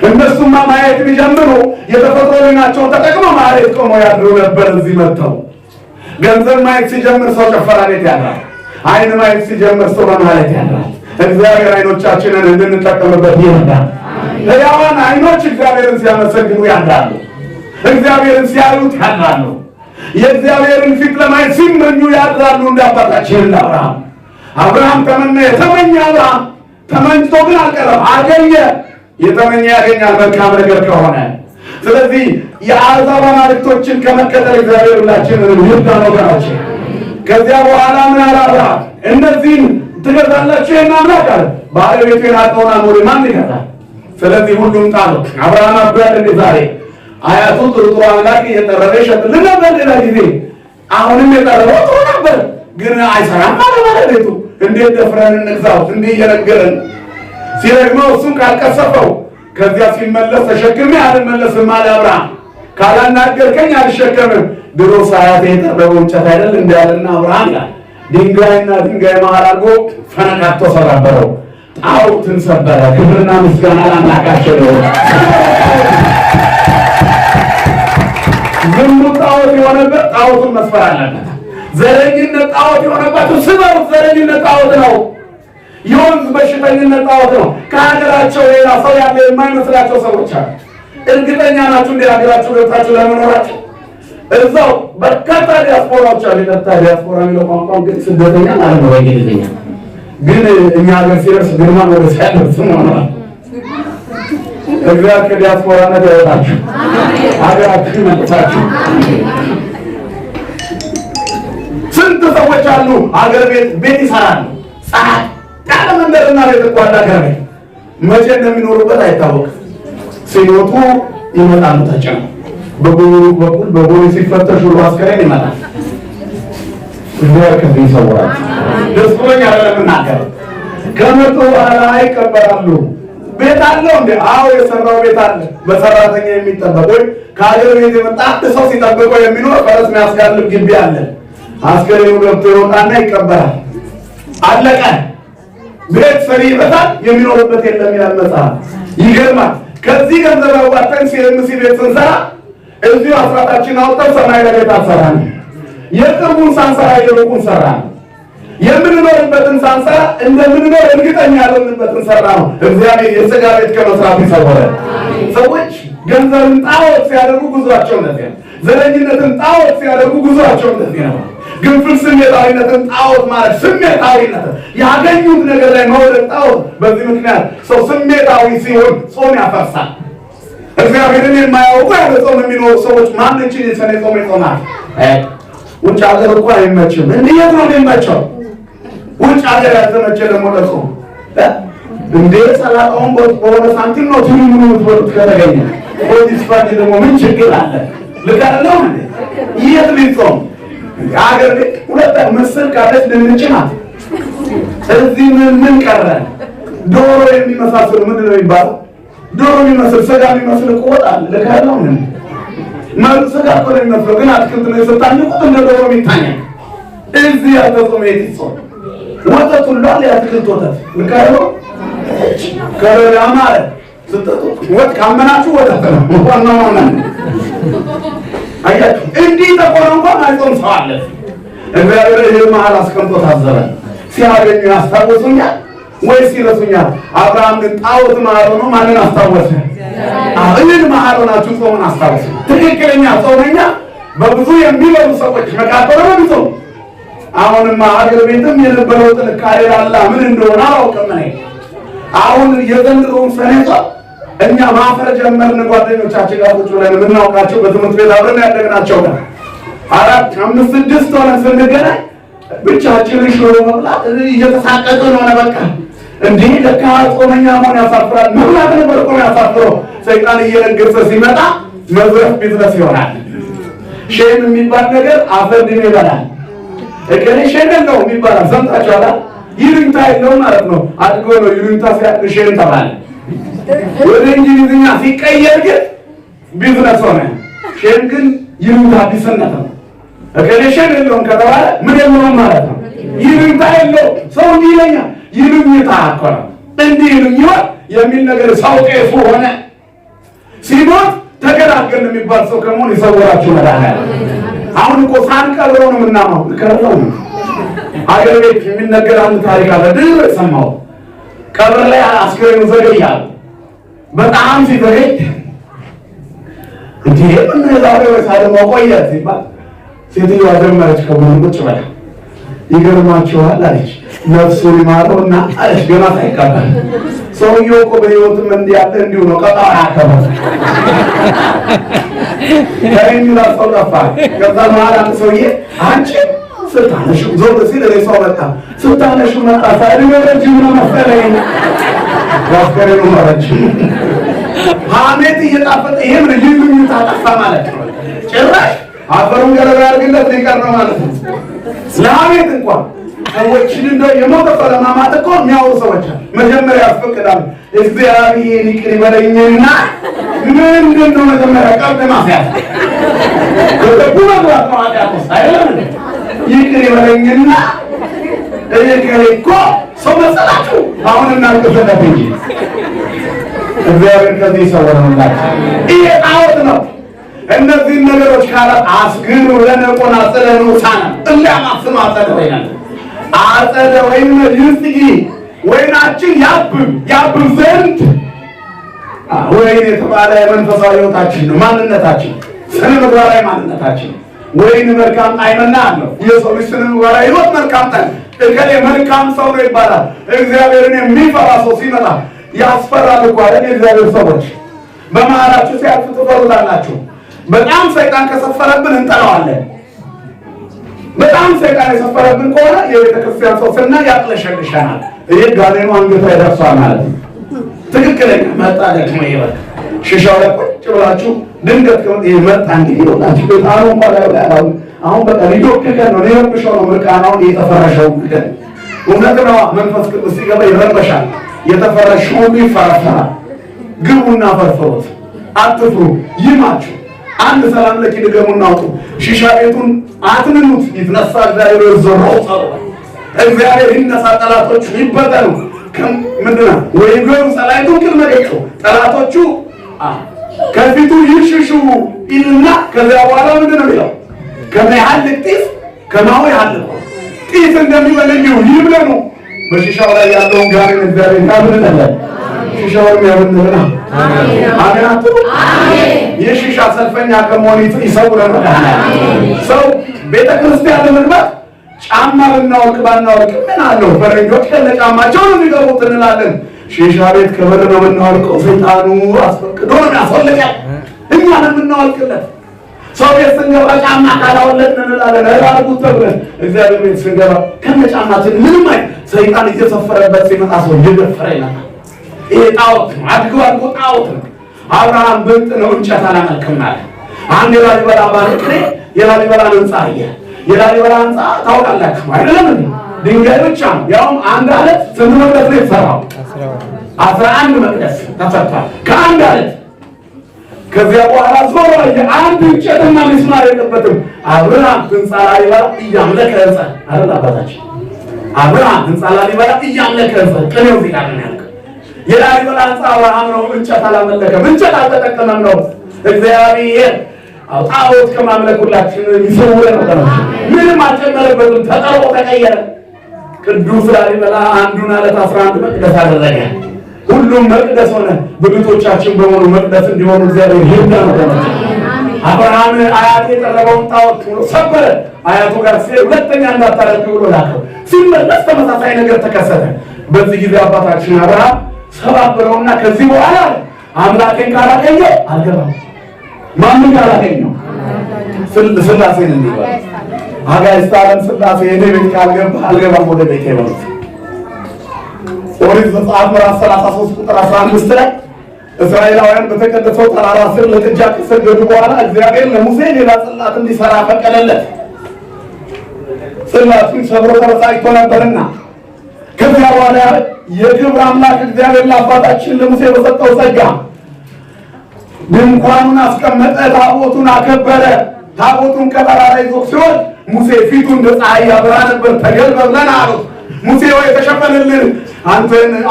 እነሱማ ማየት ቢጀምሩ የተፈጥሮ ናቸው ተጠቅመው ማየት ቆመው ያድሩ ነበር። እዚህ መጥተው ገንዘብ ማየት ሲጀምር ሰው ጨፈራ ቤት ያድራል። አይን ማየት ሲጀምር ሰው በማለት ያድራል። እግዚአብሔር አይኖቻችንን እንድንጠቀምበት ይረዳል። ሕያዋን አይኖች እግዚአብሔርን ሲያመሰግኑ ያድራሉ። እግዚአብሔርን ሲያዩት ያድራሉ። የእግዚአብሔርን ፊት ለማየት ሲመኙ ያድራሉ። እንደ አባታችን እንደ አብርሃም ተመኘ። የተመኘ አብርሃም ተመኝቶ ግን አልቀረም፣ አገኘ። የተመኘ ያገኛል መልካም ነገር ከሆነ። ስለዚህ የአሕዛብ አማልክቶችን ከመከተል እግዚአብሔር ሁላችንን ይርዳን ወገኖች። ከዚያ በኋላ ምን አለ አብርሃም? እነዚህን ትገዛላችሁ? ይህን አምላክ አለ። ባለቤቱ የናቀውን አሞሌ ማን ይገዛል? ስለዚህ ሁሉም ጣሉት። አብርሃም አብዷል እንዴ ዛሬ አያቱ ጥሩ አምላክ እየጠረበ ይሸጥልን ነበር ሌላ ጊዜ። አሁንም የጠረበው ጥሩ ነበር፣ ግን አይሰራም አለ ባለቤቱ። እንዴት ደፍረን እንግዛው? እንዲህ እየነገረን ሲረግመው እሱም ካልቀሰፈው ከዚያ ሲመለስ ተሸክሜ አልመለስም አለ አብርሃም። ካላናገርከኝ አልሸከምም። ድሮ ሳያት የጠረበው እንጨት አይደል እንዳለና አብርሃም ይላል ድንጋይና ድንጋይ መሃል አድርጎ ፈነካቶ ሰባበረው፣ ጣዖትን ሰበረ። ክብርና ምስጋና ለአምላካችን ነው። ዝሙት ጣዖት የሆነበት ጣዖቱን መስፈር አለበት። ዘረኝነት ጣዖት የሆነበት ስበሩት፣ ዘረኝነት ጣዖት ነው። የወንዝ በሽተኝነት ጣዖት ነው። ከሀገራቸው ሌላ ሰው ያለ የማይመስላቸው ሰዎች አሉ። እርግጠኛ ናችሁ እንደ ሀገራቸው ገብታችሁ ለመኖራቸው? እዛው በርካታ ዲያስፖራዎች አሉ። የጠጣ ዲያስፖራ የሚለው ቋንቋ እንግዲህ ስደተኛ ማለት ነው በእንግሊዝኛ። ግን እኛ ሀገር ሲደርስ ግርማ ሞገስ ያለው ስም ሆነዋል። እግዚአብሔር ከዲያስፖራነት ያወጣችሁ፣ ሀገራችሁ ይመልሳችሁ። ስንት ሰዎች አሉ ሀገር ቤት ይሰራሉ። ፀሐይ ያለ መንደርና ቤት እኮ አለ ሀገር ቤት። መቼ እንደሚኖሩበት አይታወቅም። ሲሞቱ ይመጣሉ ተጨነው በጉሩብ በኩል በቦሌ ሲፈተሽ ሁሉ አስከሬን ይመጣል። እግዚአብሔር ከዚህ ይሰውራል። ደስ ብሎኝ አይደለም የምናገረው። ከመጡ በኋላ ይቀበራሉ። ቤት አለው እንዴ? አዎ የሰራው ቤት አለ። በሰራተኛ የሚጠበቅ ወይ ከሀገር ቤት የመጣ አንድ ሰው ሲጠብቀው የሚኖር ፈረስ የሚያስጋልብ ግቢ አለ። አስከሬኑ ገብቶ ይወጣና ይቀበራል። አለቀ። ቤት ሰሪ ይበታል፣ የሚኖርበት የለም ይላል መጽሐፍ። ይገርማል። ከዚህ ገንዘብ አዋጣን ሲኤምሲ ቤት ስንሰራ እዚሁ አስራታችን አውጥተን ሰማይ ለቤት አሰራን። የቅርቡን ሳንሰራ የሩቁን ሰራን። የምንኖርበትን ሳንሰራ እንደምንኖር እርግጠኛ ያልሆንበትን ሰራ ነው። እግዚአብሔር የሥጋ ቤት ከመስራት ይሰወራል። ሰዎች ገንዘብን ጣዖት ሲያደርጉ ጉዟቸው እንደዚህ ነው። ዘረኝነትን ጣዖት ሲያደርጉ ጉዟቸው እንደዚህ ነው። ግንፍል ስሜታዊነትን ጣዖት ማለት ስሜታዊነት ያገኙት ነገር ላይ መውደድ ጣዖት። በዚህ ምክንያት ሰው ስሜታዊ ሲሆን ጾም ያፈርሳል። እግዚአብሔርን የማያውቁ ያለ ጾም የሚኖሩ ሰዎች ማንችን የሰኔ ጾም ይጾማል። ውጭ ሀገር እኮ አይመችም። እንዴት ነው የሚመቸው? ውጭ ሀገር ያልተመቸ ደግሞ ለጾም እንዴ ሰላጣውን በሆነ ሳንቲም ነው ትሉ ምኑ ምትበሉት ከተገኘ ፖሊስ ፓርቲ ደግሞ ምን ችግር አለ? ልቀርለው እንዴ የት ሊጾም አገር ቤት ሁለት ምስል ካለች ልንጭናት እዚህ ምን ቀረ? ዶሮ የሚመሳሰል ምንድን ነው የሚባለው? ዶሮ የሚመስል ስጋ የሚመስል ቆጥ አለ። ልቀርለው ምን ማለት ስጋ እኮ ነው የሚመስለው፣ ግን አትክልት ነው የሰጣኝቁት እንደ ዶሮ የሚታኛል። እዚህ ያልተጾመ የት ይጾም? ወተት ሁሉ አለ፣ የአትክልት ወተት ልቀርለው ከረዳ ማለት ስትጡ ወጥ ካመናችሁ ወተት ነው ዋናው ነው። አያችሁ እንዲህ ተቆራ እንኳን አይጾም ሰው አለ። እግዚአብሔር ይሄን መሀል አስቀምጦ ታዘበ። ሲያገኙ ያስታውሱኛል ወይስ ይረሱኛል? አብርሃም ግን ጣዖት መሀል ሆኖ ማንን አስታወሰ? አሁን መሀል ሆናችሁ ጾምን አስታውሱ። ትክክለኛ ጾመኛ በብዙ የሚበሉ ሰዎች መካከል ነው። አሁንማ አገር ቤትም የነበረው ጥንካሬ ላላ ምን እንደሆነ አላውቅም። አሁን የዘንድሮውን ሰኔታ እኛ ማፈር ጀመርን። ጓደኞቻችን ጋር ቁጭ ብለን የምናውቃቸው በትምህርት ቤት አብረን ያደግናቸው ጋር 4፣ 5፣ 6 ሆነን ስንገናኝ ብቻችንን ሽሮ መብላት እየተሳቀቅን ሆነ። በቃ እንዴ ለካ ጾመኛ መሆን ያሳፍራል። መብላት ነበር እኮ ያሳፍረው። ሰይጣን እየነገሰ ሲመጣ መዝረፍ ቢዝነስ ይሆናል። ሼም የሚባል ነገር አፈርድን ይበላል። እከሌ ሼም ነው የሚባል ሰምታችኋል? ይሉኝታ የለውም ማለት ነው። አድጎ ነው ይሉኝታ ሲያቅ ሼም ተባለ። ወደ እንግሊዝኛ ሲቀየር ግን ቢዝነስ ሆነ። ሼም ግን ይሉኝታ ቢስነት ነው። እከሌ ሼም የለውም ከተባለ ምን የለውም ማለት ነው። ይሉኝታ የለው። ሰው እንዲህ ይለኛል ይሉኝታ እኮ ነው እንዲህ ይሉኛል የሚል ነገር ሰው ጤፉ ሆነ። ሲሞት ተገላገልን የሚባል ሰው ከመሆን ይሰውራችሁ መድኃኒዓለም። አሁን እኮ ሳንቀብረው ነው የምናማው። ከረው አገር ቤት የሚነገር አንድ ታሪክ አለ። ድሮ የሰማው ቀብር ላይ አስክሬኑ ዘገያል። በጣም ሲዘገይ እንዴ ምን ዛሬ ወሳደሞ ቆየ ሲባል ሴትዮዋ ጀመረች ከጎኑ ቁጭ ብላ ይገርማችኋል አለች። ነፍሱን ይማረውና አለች ገና ሳይቀበል ሰውየው እኮ በህይወትም እንዲያለ እንዲሁ ነው። ቀጣው ያከበረ ከእኛ ሰው ጠፋ። ከዛ በኋላ ሰውዬ አንቺ ስታነሹ ዞር ሲል ለሰው መጣ። ስታነሹ መጣ ሳይደረጅ ነው መሰለኝ ያስከረኑ ማለት ሐሜት እየጣፈጠ ይሄም ልጅም ታጠፋ ማለት ነው። ጭራሽ አፈሩን ገለባ ያርግለት ሊቀር ነው ማለት ነው። ለሐሜት እንኳን ሰዎችን እንደው የሞተ ለማማት እኮ የሚያወሩ ሰዎች መጀመሪያ ያስፈቅዳሉ። እግዚአብሔር ይቅር ይበለኝና ምንድን ነው መጀመሪያ ቀብድ ማስያዝ ከቁመት ማጣጣስ አይደለም። ይቅር ይበለኝና እኮ ሰው መሰላችሁ አሁን እናንተፈለፈ እንጂ እግዚአብሔር ከዚህ ይሰወራላችሁ። ይሄ ጣዖት ነው። እነዚህ ነገሮች ካለ አስግሩ ለነቆና ስለኑ ሳና እንዲያማስማ ተደረይናል። አጸደ ወይን ይስጊ ወይናችን ያብብ ዘንድ ወይን የተባለ የመንፈሳዊ ሕይወታችን ነው። ማንነታችን ስነ ምግባራዊ ማንነታችን ወይን መልካም ጣዕምና አለው። የሰው ልጅ ስነ ምግባራዊ ሕይወት መልካም ጣዕም እከሌ መልካም ሰው ነው ይባላል። እግዚአብሔርን የሚፈራ ሰው ሲመጣ ያስፈራል እኮ አይደል? የእግዚአብሔር ሰዎች በመሃላችሁ ሲያልፉ ትፈሩታላችሁ። በጣም ሰይጣን ከሰፈረብን እንጠላዋለን። በጣም ሰይጣን የሰፈረብን ከሆነ የቤተ ክርስቲያን ሰው ስና ያቅለሸልሸናል። ይሄ ጋኔኑ አንገት ላይ ደርሷል ማለት ነው። ትክክለኛ መጣ ደግሞ ይበል ሽሻው ላይ ቁጭ ብላችሁ ድንገት ከመጣ ይመጣ እንግዲህ ወጣችሁ በጣም እንኳን አሁን በቃ ሊዶክከ ነው ሊረብሸው ነው ምርቃናውን የተፈረሸው ግን እውነት ነው። መንፈስ ቅዱስ ሲገባ ይረበሻል። የተፈረሸው ይፈረፋል። ግቡና ፈርፈሩት። አትፍሩ። ይማችሁ አንድ ሰላም ለኪ ድገሙና አውጡ። ሺሻ ቤቱን አትንኑት። ይትነሳ እግዚአብሔር ዘሮው እግዚአብሔር ይነሳ፣ ጠላቶቹ ይበተኑ። ምንድነው ወይ ገሩ ሰላይቱ ከመገጩ ጠላቶቹ ከፊቱ ይሽሹ ይልና ከዚያ በኋላ ምንድነው የሚለው? ከመሃል ጢስ ከማው ያለው ጢስ እንደሚበለየው ይብለኑ። በሺሻው ላይ ያለውን ጋር እግዚአብሔር ያብልናል። ሺሻውን ያብልናል። አሜን አሜን። የሺሻ ሰልፈኛ ከመሆን ይሰውረናል። ሰው ቤተክርስቲያን ለመግባት ጫማ ብናወልቅ ባናወልቅ ምን አለው? ፈረንጆች ከነጫማቸው ነው የሚገቡት እንላለን። ሺሻ ቤት ከበር ነው የምናወልቀው። ሰይጣኑ አስፈቅዶ ነው ያስወልቃል። እኛ ነው የምናወልቅለት። ሰው ቤት ስንገባ ጫማ ካላወለቅን እንላለን። አራጉት ተብለን እግዚአብሔር ቤት ስንገባ ከነጫማችን ምንም አይ ሰይጣን እየሰፈረበት ሲመጣ ሰው ይደፈረ ይላል። ይሄ ጣዖት ነው። አድጎ ጣዖት ነው። አብርሃም ብልጥ ነው፣ እንጨት አላመልክም አለ። አንድ የላሊበላ ባለቅኔ የላሊበላ ህንጻ አየ። የላሊበላ ህንጻ ታውቃላችሁ አይደለም እንዴ? ድንጋይ ብቻ ነው። ያውም አንድ አለት ስንት መቅደስ ነው የተሰራው? 11 መቅደስ ተሰርቷል ከአንድ አለት። ከዚያ በኋላ ዞሮ አንድ እንጨትና ምስማር የለበትም። አብርሃም ህንጻ ላሊበላ እያመለከ ህንጻ አይደል? አባታችን አብርሃም ህንጻ ላሊበላ እያመለከ ህንጻ ቅኔው ዚጋር ነው ያልከው። የላሊበላ ህንጻ አብርሃም ነው፣ እንጨት አላመለከም፣ እንጨት አልተጠቀመም ነው። እግዚአብሔር ጣዖት ከማምለኩላችን ይሰውረን ነው። ምንም አልጨመረበትም፣ ተጠርቆ ተቀየረ። ቅዱስ ላሊበላ አንዱን አለት 11 መቅደስ አደረገ። ሁሉም መቅደስ ሆነ። ብልቶቻችን በሙሉ መቅደስ እንዲሆኑ እግዚአብሔር ይርዳን። አብርሃም አያቴ የጠረበውን ጣዖት ሰበረ። አያቱ ጋር ሲሄድ ሁለተኛ እንዳታደርግ ብሎ ላከው። ሲመለስ ተመሳሳይ ነገር ተከሰተ። በዚህ ጊዜ አባታችን አብርሃም ሰባበረውና ከዚህ በኋላ አምላኬን ካላገኘው አልገባም። ማንን ካላገኘው? ስላሴን እንዲባል አጋዕዝተ ዓለም ስላሴ እኔ ቤት ካልገባ አልገባም ወደ ቤቴ ማለት። ኦሪት ዘጸአት ምዕራፍ 33 ቁጥር 15 ላይ እስራኤላውያን በተቀደሰው ተራራ ስር ለጥጃ ከሰገዱ በኋላ እግዚአብሔር ለሙሴ ሌላ ጽላት እንዲሰራ ፈቀደለት። ጽላቱን ሰብሮ ተበሳጭቶ ነበርና ከዚያ በኋላ የክብር አምላክ እግዚአብሔር ለአባታችን ለሙሴ በሰጠው ጸጋ ድንኳኑን አስቀመጠ፣ ታቦቱን አከበረ። ታቦቱን ከተራራ ይዞ ሲወድ ሙሴ ፊቱ እንደ ፀሐይ ያበራ ነበር። ተገልበብለን አሉት፣ ሙሴ ወይ ተሸፈንልን፣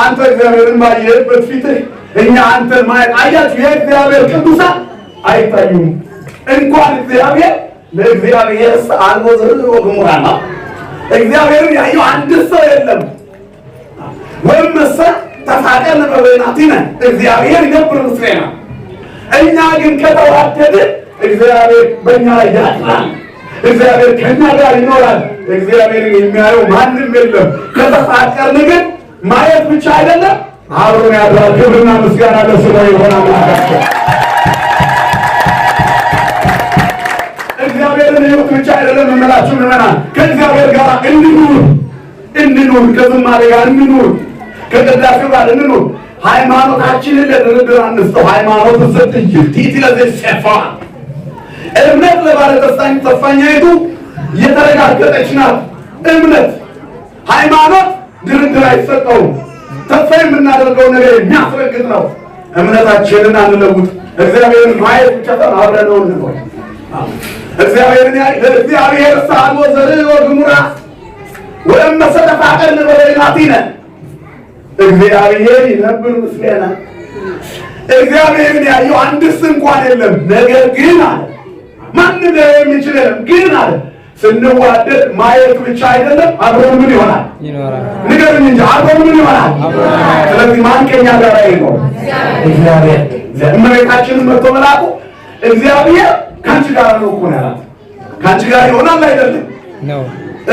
አንተ እግዚአብሔርን ባየህበት ፊትህ እኛ አንተን ማየት አያችሁ። የእግዚአብሔር ቅዱሳን አይታዩም። እንኳን እግዚአብሔር ለእግዚአብሔር አልቦ ዘርሮ ግሙራና እግዚአብሔርን ያየው አንድ ሰው የለም። ወይም መሰ ተፋቀል በበይናቲነ እግዚአብሔር ይነብር ምስሌና። እኛ ግን ከተዋደድን እግዚአብሔር በእኛ ያድራል። እግዚአብሔር ከእኛ ጋር ይኖራል። እግዚአብሔርን የሚያየው ማንም የለም። ከተፋቀርን ግን ማየት ብቻ አይደለም አብሮን ያድራል። ክብርና ምስጋና ለስሙ ይሁን አምላካችን። እግዚአብሔርን ሕይወት ብቻ አይደለም እምላችሁ ምዕመናን፣ ከእግዚአብሔር ጋር እንኑር፣ ከዝማሬ ጋር እንኑር፣ ከቅዳሴ ጋር እንኑር። ሃይማኖታችንን ለድርድር አንስተው። ሃይማኖት ዘጥጅ ቲቲ ለዘሰፋ እምነት ለባለ ተስፋኛይቱ የተረጋገጠች ናት። እምነት ሃይማኖት ድርድር አይሰጠውም። ተስፋ የምናደርገው ነገር የሚያስረግጥ ነው። እምነታችንን አንለውጥ። እግዚአብሔርን ማየት ብቻ አብረን ነው እንኖር። እግዚአብሔር ሳልቦ ዘርኦ ግሙራ ወእመ ሰተፋቀርን በበይናቲነ እግዚአብሔር ይነብር ምስሌነ። እግዚአብሔርን ያየው አንድስ እንኳን የለም። ነገር ግን አለ ማንም ሊያየው የሚችል የለም። ግን አለ ስንዋደድ ማየት ብቻ አይደለም አብረን ምን ይሆናል? ንገሩኝ እንጂ አብረን ምን ይሆናል? ስለዚህ ማን ከኛ ጋር ይኖር? እግዚአብሔር። እመቤታችንን መጥቶ መልአኩ እግዚአብሔር ከአንቺ ጋር ነው እኮ ያላት። ከአንቺ ጋር ይሆናል አይደለም?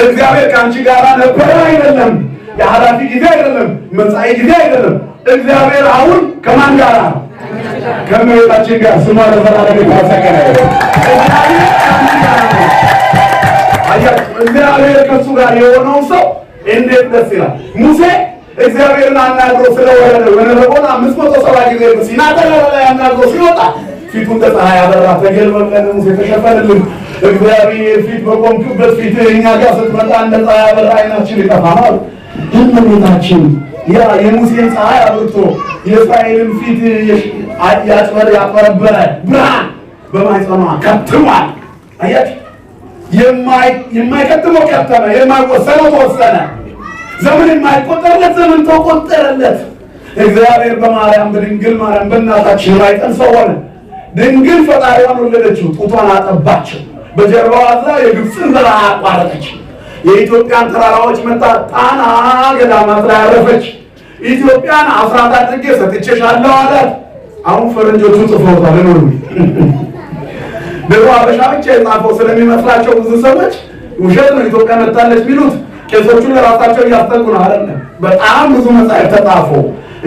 እግዚአብሔር ከአንቺ ጋር ነበረ አይደለም? የኃላፊ ጊዜ አይደለም፣ መጻኢ ጊዜ አይደለም። እግዚአብሔር አሁን ከማን ጋር ነው? ከእመቤታችን ጋር። ስሟ ለዘላለም የተመሰገነ ይሁን። እግዚአብሔር ከእሱ ጋር የሆነው ሰው እንዴት ደስ ይላል። ሙሴ እግዚአብሔርን አናግሮ ስለወረደ ወነበቆን 570 ጊዜ ሲና ተራራ ላይ አናግሮ ሲወጣ ፊቱን እንደ ፀሐይ አበራ። ተገልበለን ሙሴ ተሸፈንልን። እግዚአብሔር ፊት በቆምክበት ፊት እኛ ጋር ስትመጣ እንደ ፀሐይ አበራ፣ አይናችን ይጠፋል። እመቤታችን ያ የሙሴን ፀሐይ አብርቶ የእስራኤልን ፊት ያጭበረበረ ብርሃን በማኅፀኗ ከትሟል። አያችሁ፣ የማይከትመው ከተመ፣ የማይወሰነው ተወሰነ። ዘመን የማይቆጠርለት ዘመን ተቆጠረለት። እግዚአብሔር በማርያም በድንግል ማርያም በእናታችን ማኅፀን ሰው ሆነ። ድንግል ፈጣሪዋን ወለደችው፣ ጡቷን አጠባችው። በጀርባዋ አዝላ የግብፅን በረሃ አቋረጠች። የኢትዮጵያን ተራራዎች መታ ጣና ገዳማት ላይ አረፈች። ኢትዮጵያን አስራት አድርጌ ሰጥቼሻለሁ አላት። አሁን ፈረንጆቹ ጽፈውታል ነው። ድሮ አበሻ ብቻ የጻፈው ስለሚመስላቸው ብዙ ሰዎች ውሸት ነው ኢትዮጵያ መጣለች ቢሉት ቄሶቹ ለራሳቸው እያስጠቁ ነው አይደለም። በጣም ብዙ መጽሐፍ ተጻፉ።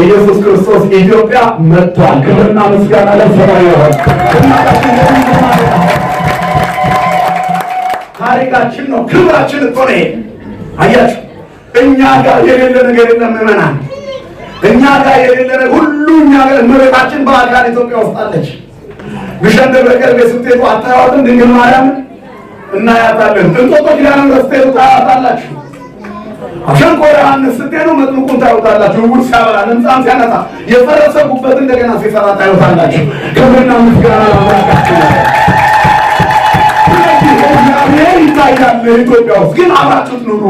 ኢየሱስ ክርስቶስ ኢትዮጵያ መጥቷል። ክብርና ምስጋና ለእርሱ ይሁን። ታሪካችን ነው፣ ክብራችን እኮ ነው። አያችሁ፣ እኛ ጋር የሌለ ነገር የለም ምዕመናን። እኛ ጋር የሌለ ነገር ሁሉ እኛ ጋር። እመቤታችን በአካል ኢትዮጵያ ውስጥ አለች። ግሸን ደብረ ከርቤ ስትሄዱ አታዩዋትም? ድንግል ማርያምን እናያታለን። እንጦጦ ኪዳነ ምሕረት ስትሄዱ ታያታላችሁ። ሸንኮራ ዮሐንስ ስትሄዱ መጥምቁን ታዩታላችሁ። ዕውር ሲያበራ፣ ለምጻም ሲያነጻ፣ የፈረሰ ጉበት እንደገና ሲሰራ ታዩታላችሁ። ክብርና ምስጋና ለአምላካችን። እግዚአብሔር ይታያል ኢትዮጵያ ውስጥ። ግን አብራችሁት ኑሩ፣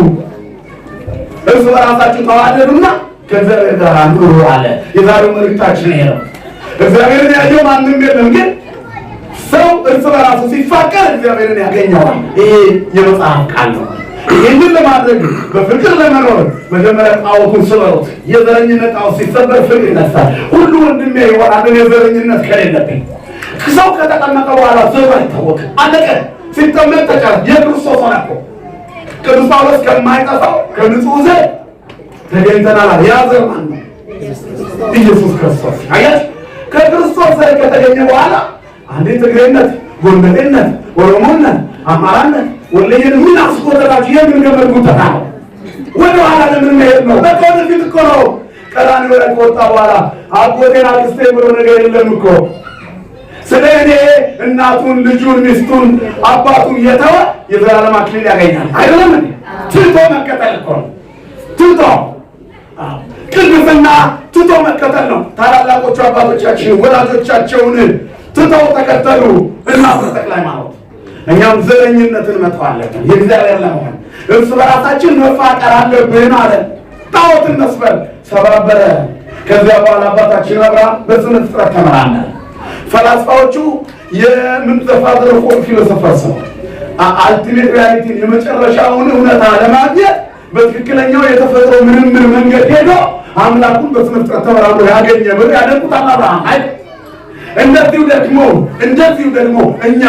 እርስ በራሳችሁ ተዋደዱና ከእግዚአብሔር ጋር ኑሩ አለ። የዛሬው መልእክታችን ይሄ ነው። እግዚአብሔርን ያየው ማንም የለም። ግን ሰው እርስ በራሱ ሲፋቀር እግዚአብሔርን ያገኘዋል። ይሄ የመጽሐፍ ቃል ነው። ይህንን ለማድረግ በፍቅር ለመኖር መጀመሪያ ጣዖቱን ስበሩት። የዘረኝነት ጣዖት ሲሰበር ፍቅር ይነሳል። ሁሉ ወንድሜ ይሆናል የዘረኝነት ከሌለብኝ። ሰው ከተጠመቀ በኋላ ዘሩ አይታወቅም። አለቀ። ሲጠመቅ ተጨረሰ። የክርስቶስ ሆነ እኮ ቅዱስ ጳውሎስ ከማይጠፋው ከንጹሕ ዘር ተገኝተናል። ያ ዘር ማን ነው? ኢየሱስ ክርስቶስ። አያችሁ፣ ከክርስቶስ ዘር ከተገኘ በኋላ አንዴ ትግሬነት፣ ጎንደሬነት፣ ኦሮሞነት፣ አማራነት፣ ወለየን ምን አስቆጠራችሁ? የምንገመድ ጉተታ ነው። ወደ ኋላ ለምን መሄድ ነው? በቃ ወደፊት እኮ ነው። ቀራንዮ ላይ ከወጣ በኋላ አጎቴን አክስቴን ብሎ ነገር የለም እኮ። ስለ እኔ እናቱን፣ ልጁን፣ ሚስቱን፣ አባቱን የተወ የዘላለም አክሊል ያገኛል። አይደለም እንዴ? ትቶ መከተል እኮ ነው። ትቶ ቅድስና ትቶ መከተል ነው። ታላላቆቹ አባቶቻችን ወላጆቻቸውን ትተው ተከተሉ። እናት ጠቅላይ ማለት እኛም ዘረኝነትን መጥፋለን። የእግዚአብሔር ለመሆን እርስ በራሳችን መፋቀር አለብን አለ። ጣዖትን መስበር ሰባበረ። ከዚያ በኋላ አባታችን አብርሃም በስነ ፍጥረት ተመራመረ። ፈላስፋዎቹ የምንተፋዘር ፊሎሶፈርስ ነው። አልቲሜት ሪያሊቲን የመጨረሻውን እውነታ ለማግኘት በትክክለኛው የተፈጥሮ ምርምር መንገድ ሄዶ አምላኩን በስነ ፍጥረት ተመራምሮ ያገኘ ብሎ ያደንቁታል አብርሃም። አይ እንደዚሁ ደግሞ እኛ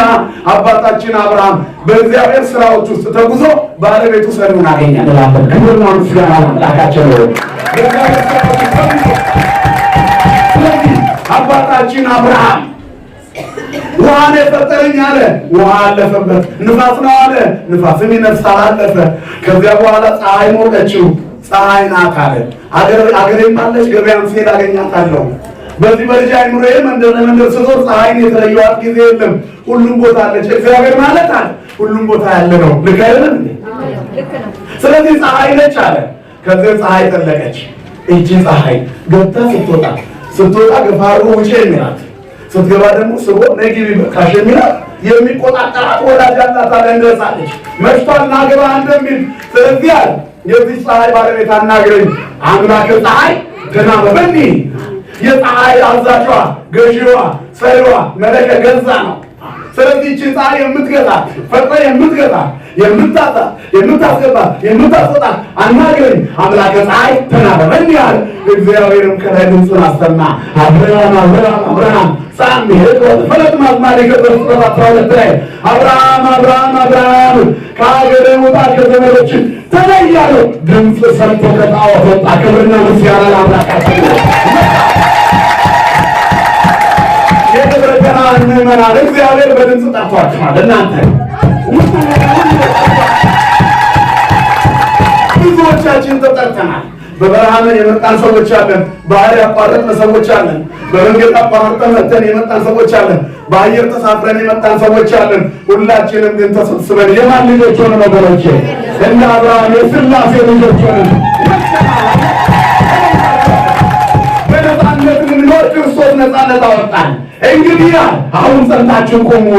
አባታችን አብርሃም በእግዚአብሔር ስራዎች ውስጥ ተጉዞ ባለቤቱ ሰሪውን አገኛል። ክብርና ምስጋና ለአምላካችን ነው። ስለዚህ አባታችን አብርሃም ውሃን የፈጠረኝ አለ፣ ውሃ አለፈበት። ንፋስ ነው አለ፣ ንፋስም ይነፍሳል አለፈ። ከዚያ በኋላ ፀሐይ ሞቀችው፣ ፀሐይ ናት አለ። አገሬም አለች፣ ገበያም ስሄድ አገኛታለሁ። በዚህ በልጅ አይምሮዬ መንደር ለመንደር ስዞር ፀሐይን የተለየዋት ጊዜ የለም። ሁሉም ቦታ አለች። እግዚአብሔር ማለት አለ ሁሉም ቦታ ያለ ነው። ልክ አይደለም እንዴ? ስለዚህ ፀሐይ ነች አለ። ከዚህ ፀሐይ ጠለቀች። እቺ ፀሐይ ገብታ ስትወጣ ገፋሩ ውጪ የሚላት ስትገባ ደግሞ ስቦ ነግቢ በቃሽ የሚላት የሚቆጣጠራት ወላጅ አላት አለ። እንደሳለች መሽቷል ናገባ እንደሚል። ስለዚህ አለ የዚህ ፀሐይ ባለቤት አናግረኝ አምላክ ፀሐይ ገና በበኒ የፀሐይ አዛዧ ገዢዋ ሰሪዋ መለከ ገዛ ነው። ስለዚህ እቺ ፀሐይ የምትገዛ ፈጥራ የምትገዛ የምታስገባ የምታስወጣ አናግረኝ አምላከ ፀሐይ ተናበበኝ አለ። እግዚአብሔርም ከላይ ድምፁን አሰማ። አብርሃም ሳሚ ሄዶት ፈለጥ ማዝማሪ ከበስጠት 12 ላይ አብርሃም ከሀገር ውጣ ከዘመዶች ተለይ ያለው ድምፅ ሰምቶ ከጣዖት ወጣ። ክብርና ምስጋና ለአምላካችን ነው። የደብረገና ምዕመናን እግዚአብሔር በድምፅ ጠርቷችኋል። እናንተ ብዙዎቻችን ተጠርተናል። በበረሃ የመጣን ሰዎች አለን። ባህር ያቋረጥን ሰዎች አለን። በመንገድ አቋርጠን መተን የመጣን ሰዎች አለን። በአየር ተሳፍረን የመጣን ሰዎች አለን። ሁላችንም ግን ተሰብስበን የማን ልጆች ሆነን ወገኖቼ? እንደ አብርሃም የሥላሴ ልጆች ሆነን በነፃነት እንኖር። ክርስቶስ ነፃነት አወጣን። እንግዲህ አሁን ጸንታችሁ ቆሙ።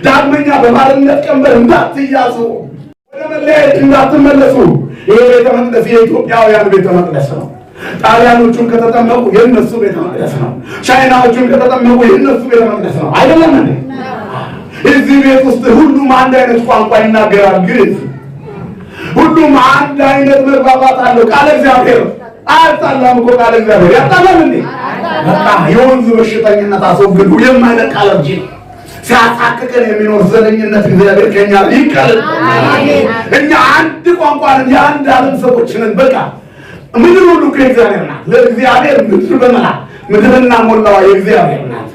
ዳግመኛ በባርነት ቀንበር እንዳትያዙ፣ ወደ መለያየት እንዳትመለሱ። ይሄ ቤተ መቅደስ የኢትዮጵያውያን ቤተ መቅደስ ነው። ጣሊያኖቹን ከተጠመቁ የእነሱ ቤተ መቅደስ ነው። ቻይናዎቹን ከተጠመቁ የእነሱ ቤተ መቅደስ ነው። አይደለም እንዴ? እዚህ ቤት ውስጥ ሁሉም አንድ አይነት ቋንቋ ይናገራል። ግን ሁሉም አንድ አይነት መግባባት አለው። ቃለ እግዚአብሔር አያጣላም እኮ ቃለ እግዚአብሔር ያጣላል እንዴ? በቃ የወንዝ በሽተኝነት አስወግዱ። የማይለቅ አለርጂ ሲያሳክከን የሚኖር ዘረኝነት እግዚአብሔር ከኛ ይቀርል። እኛ አንድ ቋንቋ ነን፣ የአንድ ዓለም ሰዎች ነን። በቃ ምድር ሁሉ ከእግዚአብሔር ናት። ለእግዚአብሔር ምድር በመላ ምድርና ሞላዋ የእግዚአብሔር ናት።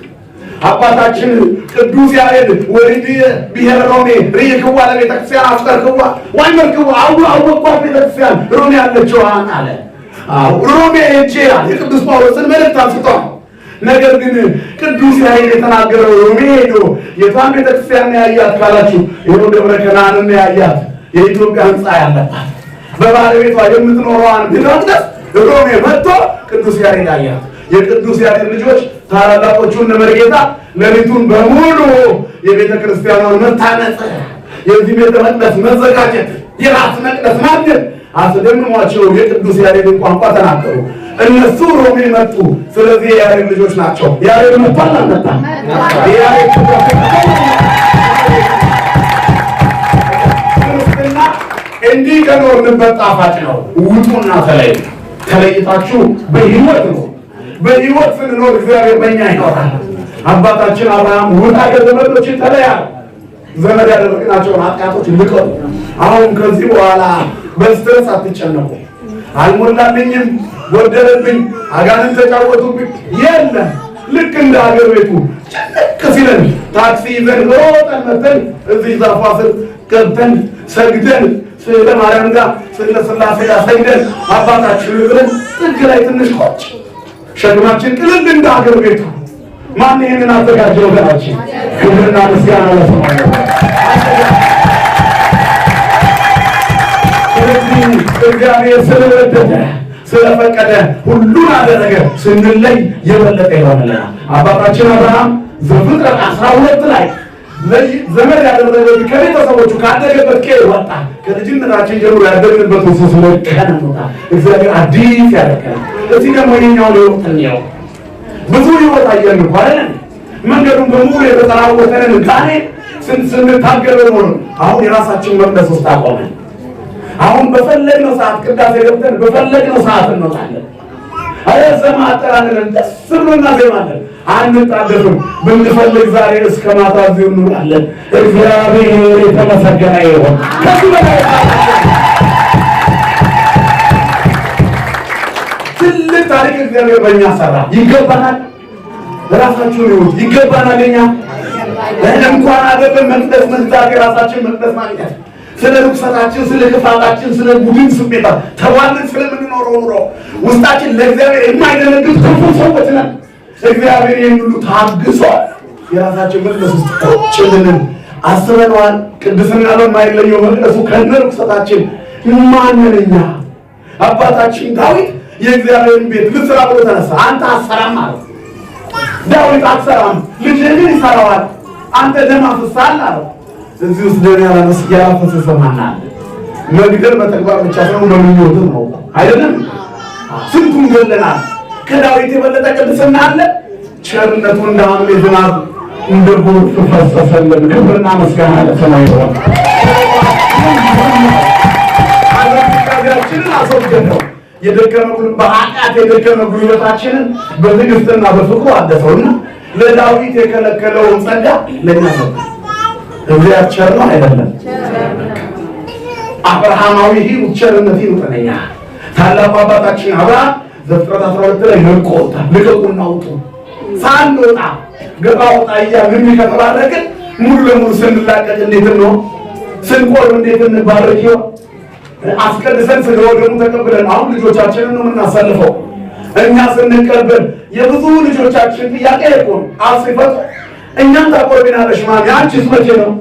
አባታችን ቅዱስ ያሬድ ወሪድ ብሔረ ሮሜ ሪክዋ ለቤተክርስቲያን አፍቀርክዋ ዋይመርክዋ አወቅኳ ቤተክርስቲያን ሮሜ ያለችዋን አለ። ሮሜ ሄጄ የቅዱስ ጳውሎስን መልእክት አንስቷል። ነገር ግን ቅዱስ ያሬድ የተናገረው ሮሜ ሄዶ የቷን ቤተክርስቲያን ያያት ካላችሁ ይኸው ደብረ ከነዓንን ያያት የኢትዮጵያ ሕንፃ ያለባት በባለቤቷ የምትኖረዋን ቤተ መቅደስ ሮሜ መጥቶ ቅዱስ ያሬድ ያያት። የቅዱስ ያሬድ ልጆች ታላላቆቹ እነ መርጌታ ሌሊቱን በሙሉ የቤተ ክርስቲያኗን መታነጽ፣ የዚህ ቤተ መቅደስ መዘጋጀት፣ የራስ መቅደስ ማደል አስደምሟቸው የቅዱስ ያሬድን ቋንቋ ተናገሩ። እነሱ ሮሜ መጡ። ስለዚህ የያሬድ ልጆች ናቸው። ያሬድ መጥቷል አልመጣም? ያሬድ ክርስትና እንዲህ ከኖርንበት ጣፋጭ ነው። ውጡና ተለይታችሁ በሕይወት ነው። በሕይወት ስንኖር እግዚአብሔር በእኛ ይኖራል። አባታችን አብርሃም ውጣ ከዘመዶችን ተለያ ዘመድ ያደረግናቸውን ኃጢአቶች ልቀቁ። አሁን ከዚህ በኋላ በስትረስ አትጨነቁ። አልሞላልኝም፣ ጎደለብኝ፣ አጋንንት ተጫወቱብኝ የለም። ልክ እንደ ሀገር ቤቱ ጭንቅ ሲለን ታክሲ ይዘን ሮጠን መተን እዚህ ዛፏ ስር ገብተን ሰግደን ስለ ማርያም ጋር ስለ ስላሴ ጋር ሰግደን አባታችን ብለን ጥግ ላይ ትንሽ ቆጭ ሸክማችን ቅልል እንደ ሀገር ቤቱ ማን ይሄንን አዘጋጀው? ወገናችን ክብርና ምስጋና ለስሙ። ስለዚህ እግዚአብሔር ስለወደደ ስለፈቀደ ሁሉን አደረገ ስንለይ የበለጠ ይሆንልናል። አባታችን አብርሃም ዘፍጥረት 12 ላይ ዘመድ ያደረገው ከቤተሰቦቹ ካደገበት ከይ ወጣ። ከልጅነታችን ጀምሮ ያደግንበት ውስጥ ስለቀነ ነው እግዚአብሔር አዲስ ያደረገናል። እዚህ ደግሞ የኛው ነው ብዙ ህይወት አየን እኮ አይደል? መንገዱን በሙሉ የተጠራወተን ጋኔ ስንታገል ነው። አሁን የራሳችን መቅደስ ውስጥ አቆመን። አሁን በፈለግነው ሰዓት ቅዳሴ ገብተን በፈለግነው ሰዓት እንወጣለን። አየዘማ አጠራንን ደስ ብሎና ዜማለን አንጣደፍም። ብንፈልግ ዛሬ እስከ ማታ እዚሁ እንውላለን። እግዚአብሔር የተመሰገነ ይሁን። ከዚህ በላይ ትልቅ ታሪክ እግዚአብሔር በእኛ ሰራ። ይገባናል። ራሳችሁን ይሁን ይገባናል። እኛ እንኳን አይደለም መቅደስ መግዛት የራሳችን መቅደስ ማግኘት ስለ ርኩሰታችን፣ ስለ ክፋታችን፣ ስለ ቡድን ስሜታ ተዋልን ስለምንኖረው ኑሮ ውስጣችን ለእግዚአብሔር የማይደነግጥ ክፉ ሰዎች ነን። እግዚአብሔር ይህን ሁሉ ታግሶ የራሳችን መቅደስ ውስጥ ቁጭ ብለን አስበነዋል። ቅድስና በማይለየው መቅደሱ ከነ ርኩሰታችን ማንን እኛ አባታችን ዳዊት የእግዚአብሔርን ቤት ልስራ ብሎ ተነሳ። አንተ አትሰራም አለው። ዳዊት አትሰራም፣ ልጅህ ግን ይሰራዋል። አንተ ደም አፍስሰሃል አለው። እዚህ ውስጥ ደም ያላፈሰሰ ማን አለ? መግደል በተግባር ብቻ ሳይሆን በምኞትም ነው አይደለም? ስንቱን ገለናል። ከዳዊት የበለጠ ቅድስና አለ? ቸርነቱ እንደ ሐምሌ ዝናብ እንደ ጎርፍ ፈሰሰልን። ክብርና ምስጋና ለስሙ ይሁን። አላህችንን አስወገደው። የደከመ በኃጢአት የደከመ ጉልበታችንን በትዕግስትና በፍቅሩ አደሰውና ለዳዊት የከለከለውን ጸጋ ለኛ ሰጠ። እግዚአብሔር ቸር ነው አይደለም? አብርሃማዊ ሕይወት ቸርነት ይኑረኛ። ታላቁ አባታችን አብርሃም ዘፍጥረት 12 ላይ ነቆታ ልቀቁና ውጡ ሳንወጣ ገባ ወጣ እያልን ከተባረክን ሙሉ ለሙሉ ስንላቀቅ እንዴት ነው? ስንቆርብ እንዴት እንባረክ ይሆን? አስቀድሰን ስጋው ደግሞ ተቀብለን አሁን ልጆቻችንን ነው የምናሳልፈው። እኛ ስንቀበል የብዙ ልጆቻችን ጥያቄ ይቆም አስፈት እኛም ታቆርቢናለሽ ማሚ አንቺስ መቼ ነው?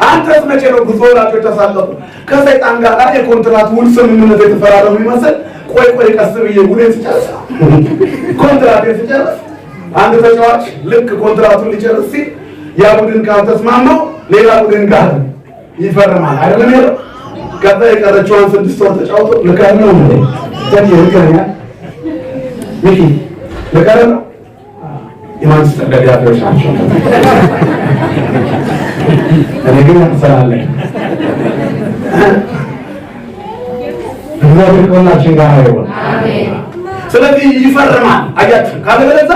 አንተስ መቼ ነው? ብዙ ወላጆች ተሳቀቁ። ከሰይጣን ጋር የኮንትራት ውል ስምምነት የተፈራረሙ ይመስል ቆይ ቀስ ብዬ ጉዴን ስጨርስ ኮንትራቴን ስጨርስ አንድ ተጫዋች ልክ ኮንትራቱን ሊጨርስ ሲል ያ ቡድን ካልተስማማው ሌላ ቡድን ጋር ይፈርማል አይደለም ይሄ ከዛ የቀረችዋን 6 ወር ተጫውቶ ልቀር ነው እንዴ? ታዲያ ይልከኛ ሚኪ ልቀር ነው የማንቸስተር ደጋፊዎች ናቸው። እኔ ግን ሰላም እግዚአብሔር ከሁላችን ጋር ይሁን። አሜን። ስለዚህ ይፈርማል። አያችሁ ካለበለዛ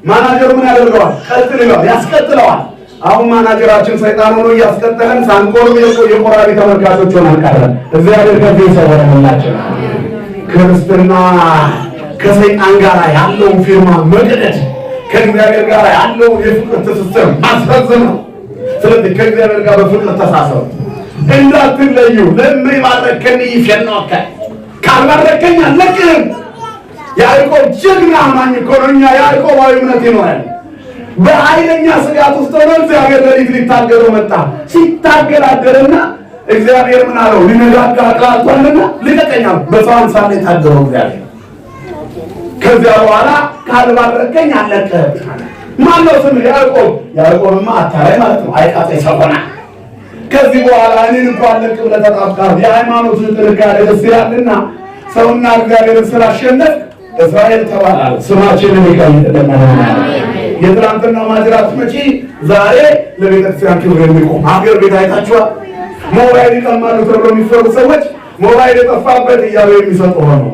ማናጀሩ ምን ያደርገዋል? ቀጥለዋል፣ ያስቀጥለዋል። አሁን ማናጀራችን ሰይጣን ሆኖ እያስቀጠለን ሳንቆርብ የቆራቢ ተመልካቾች ሆነን ቀረን። እግዚአብሔር ከዚህ ይሰውረንላችሁ። ክርስትና ከሰይጣን ጋር ያለው ፊርማ መቅደድ ከእግዚአብሔር ጋር ያለው የፍቅር ትስስር ማስፈጸም ነው። ስለዚህ ከእግዚአብሔር ጋር በፍቅር ተሳሰሩ፣ እንዳትለዩ። ለማይባረከኝ ይፈነወከ ካልባረከኝ አለቅም። ያዕቆብ ጀግና አማኝ እኮ ነው። እኛ ያዕቆባዊ እምነት ይኖራል። በኃይለኛ ስጋት ውስጥ ሆኖ እግዚአብሔር ለሊት ሊታገለው መጣ። ሲታገል አደረና እግዚአብሔር ምን አለው? ሊነጋጋ አቃቷልና ልቀቀኛል። በሰው አምሳል የታገለው እግዚአብሔር ከዚያ በኋላ ካልባረከኝ አለቅም። ማነው ስም? ያዕቆብ። ያዕቆብማ አታላይ ማለት ነው። አይቃጤ ሰቆና። ከዚህ በኋላ እኔን እንኳን አለቅ ብለህ ተጣብቃል። የሃይማኖት ጥንካሬ ደስ ይላልና ሰውና እግዚአብሔርን ስላሸነፍ እስራኤል ተባላል። ስማችንን ይቀይጥልና የትላንትና ማጅራት መጪ ዛሬ ለቤተክርስቲያን ክብር የሚቆም ሀገር ቤት አይታችኋል። ሞባይል ይቀማሉ ተብሎ የሚፈሩ ሰዎች ሞባይል የጠፋበት እያሉ የሚሰጡ ሆነው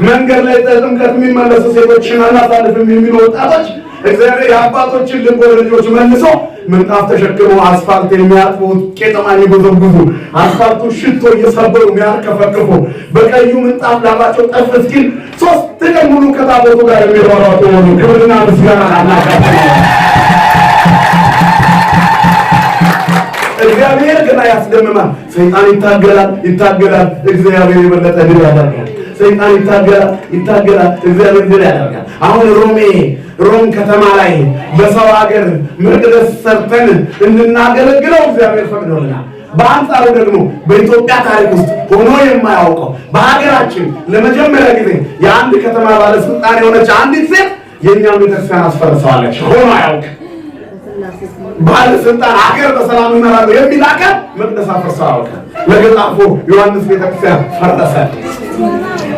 መንገድ ላይ ጥምቀት የሚመለሱ ሴቶችን አናሳልፍም የሚሉ ወጣቶች እግዚአብሔር የአባቶችን ልብ ወደ ልጆች መልሶ ምንጣፍ ተሸክመው አስፋልት የሚያጥቡት ቄጠማ የሚጎዘጉዙ አስፋልቱ ሽቶ እየሰበሩ የሚያርከፈክፉ በቀዩ ምንጣፍ ላባቸው ጠፍ እስኪል 3 ቀን ሙሉ ከታቦቱ ጋር የሚሯሯጡ ሆኑ። ክብርና ምስጋና አላቃቸው። እግዚአብሔር ግን ያስደምማል። ሰይጣን ይታገላል፣ እግዚአብሔር የበለጠ ድል ያደርጋል። ሰይጣን ይታገላል፣ እግዚአብሔር ድል ያደርጋል። አሁን ሮም ከተማ ላይ በሰው ሀገር መቅደስ ሰርተን እንድናገለግለው እግዚአብሔር ፈቅዶልናል። በአንጻሩ ደግሞ በኢትዮጵያ ታሪክ ውስጥ ሆኖ የማያውቀው በሀገራችን ለመጀመሪያ ጊዜ የአንድ ከተማ ባለስልጣን የሆነች አንዲት ሴት የእኛም ቤተክርስቲያን አስፈርሰዋለች። ሆኖ አያውቅም። ባለስልጣን ሀገር በሰላም ይመራሉ የሚል አካል መቅደስ አፈርሰው አያውቅም። ለገጣፎ ዮሐንስ ቤተክርስቲያን ፈረሰ።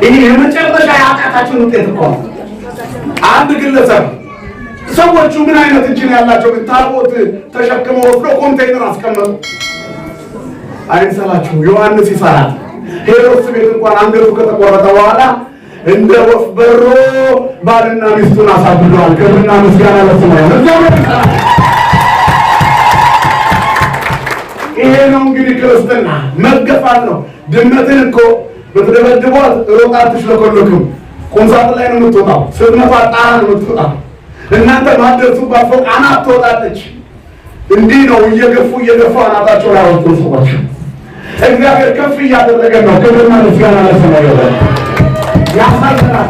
ይህ የመጨረሻ የኃጢአታችን ውጤት እኮ ነው። አንድ ግለሰብ ሰዎቹ ምን አይነት እጅ ነው ያላቸው? ታቦት ተሸክመው ወስዶ ኮንቴይነር አስቀመጡ። አይንሰላችሁ፣ ዮሐንስ ይሰራል። ሄሮድስ ቤት እንኳን አንገቱ ከተቆረጠ በኋላ እንደ ወፍ በሮ ባልና ሚስቱን አሳብደዋል። ክብርና ምስጋና ለስሙ ይሁን። ይሄ ነው እንግዲህ ክርስትና መገፋት ነው። ድመትን እኮ በተደበደቧት ሮጣ አትሽለኮለክም። ቁምሳጥን ላይ ነው የምትወጣው። ስትመጣ ጣራ ነው የምትወጣው። እናንተ ማደርሱባት ፎቅ አናት ትወጣለች። እንዲህ ነው እየገፉ አናታቸው ላይ ወጡ ሰዎች። እግዚአብሔር ከፍ እያደረገ ነው። ክብርና ምስጋና ለስሙ ይሁን። ያሳዝናል።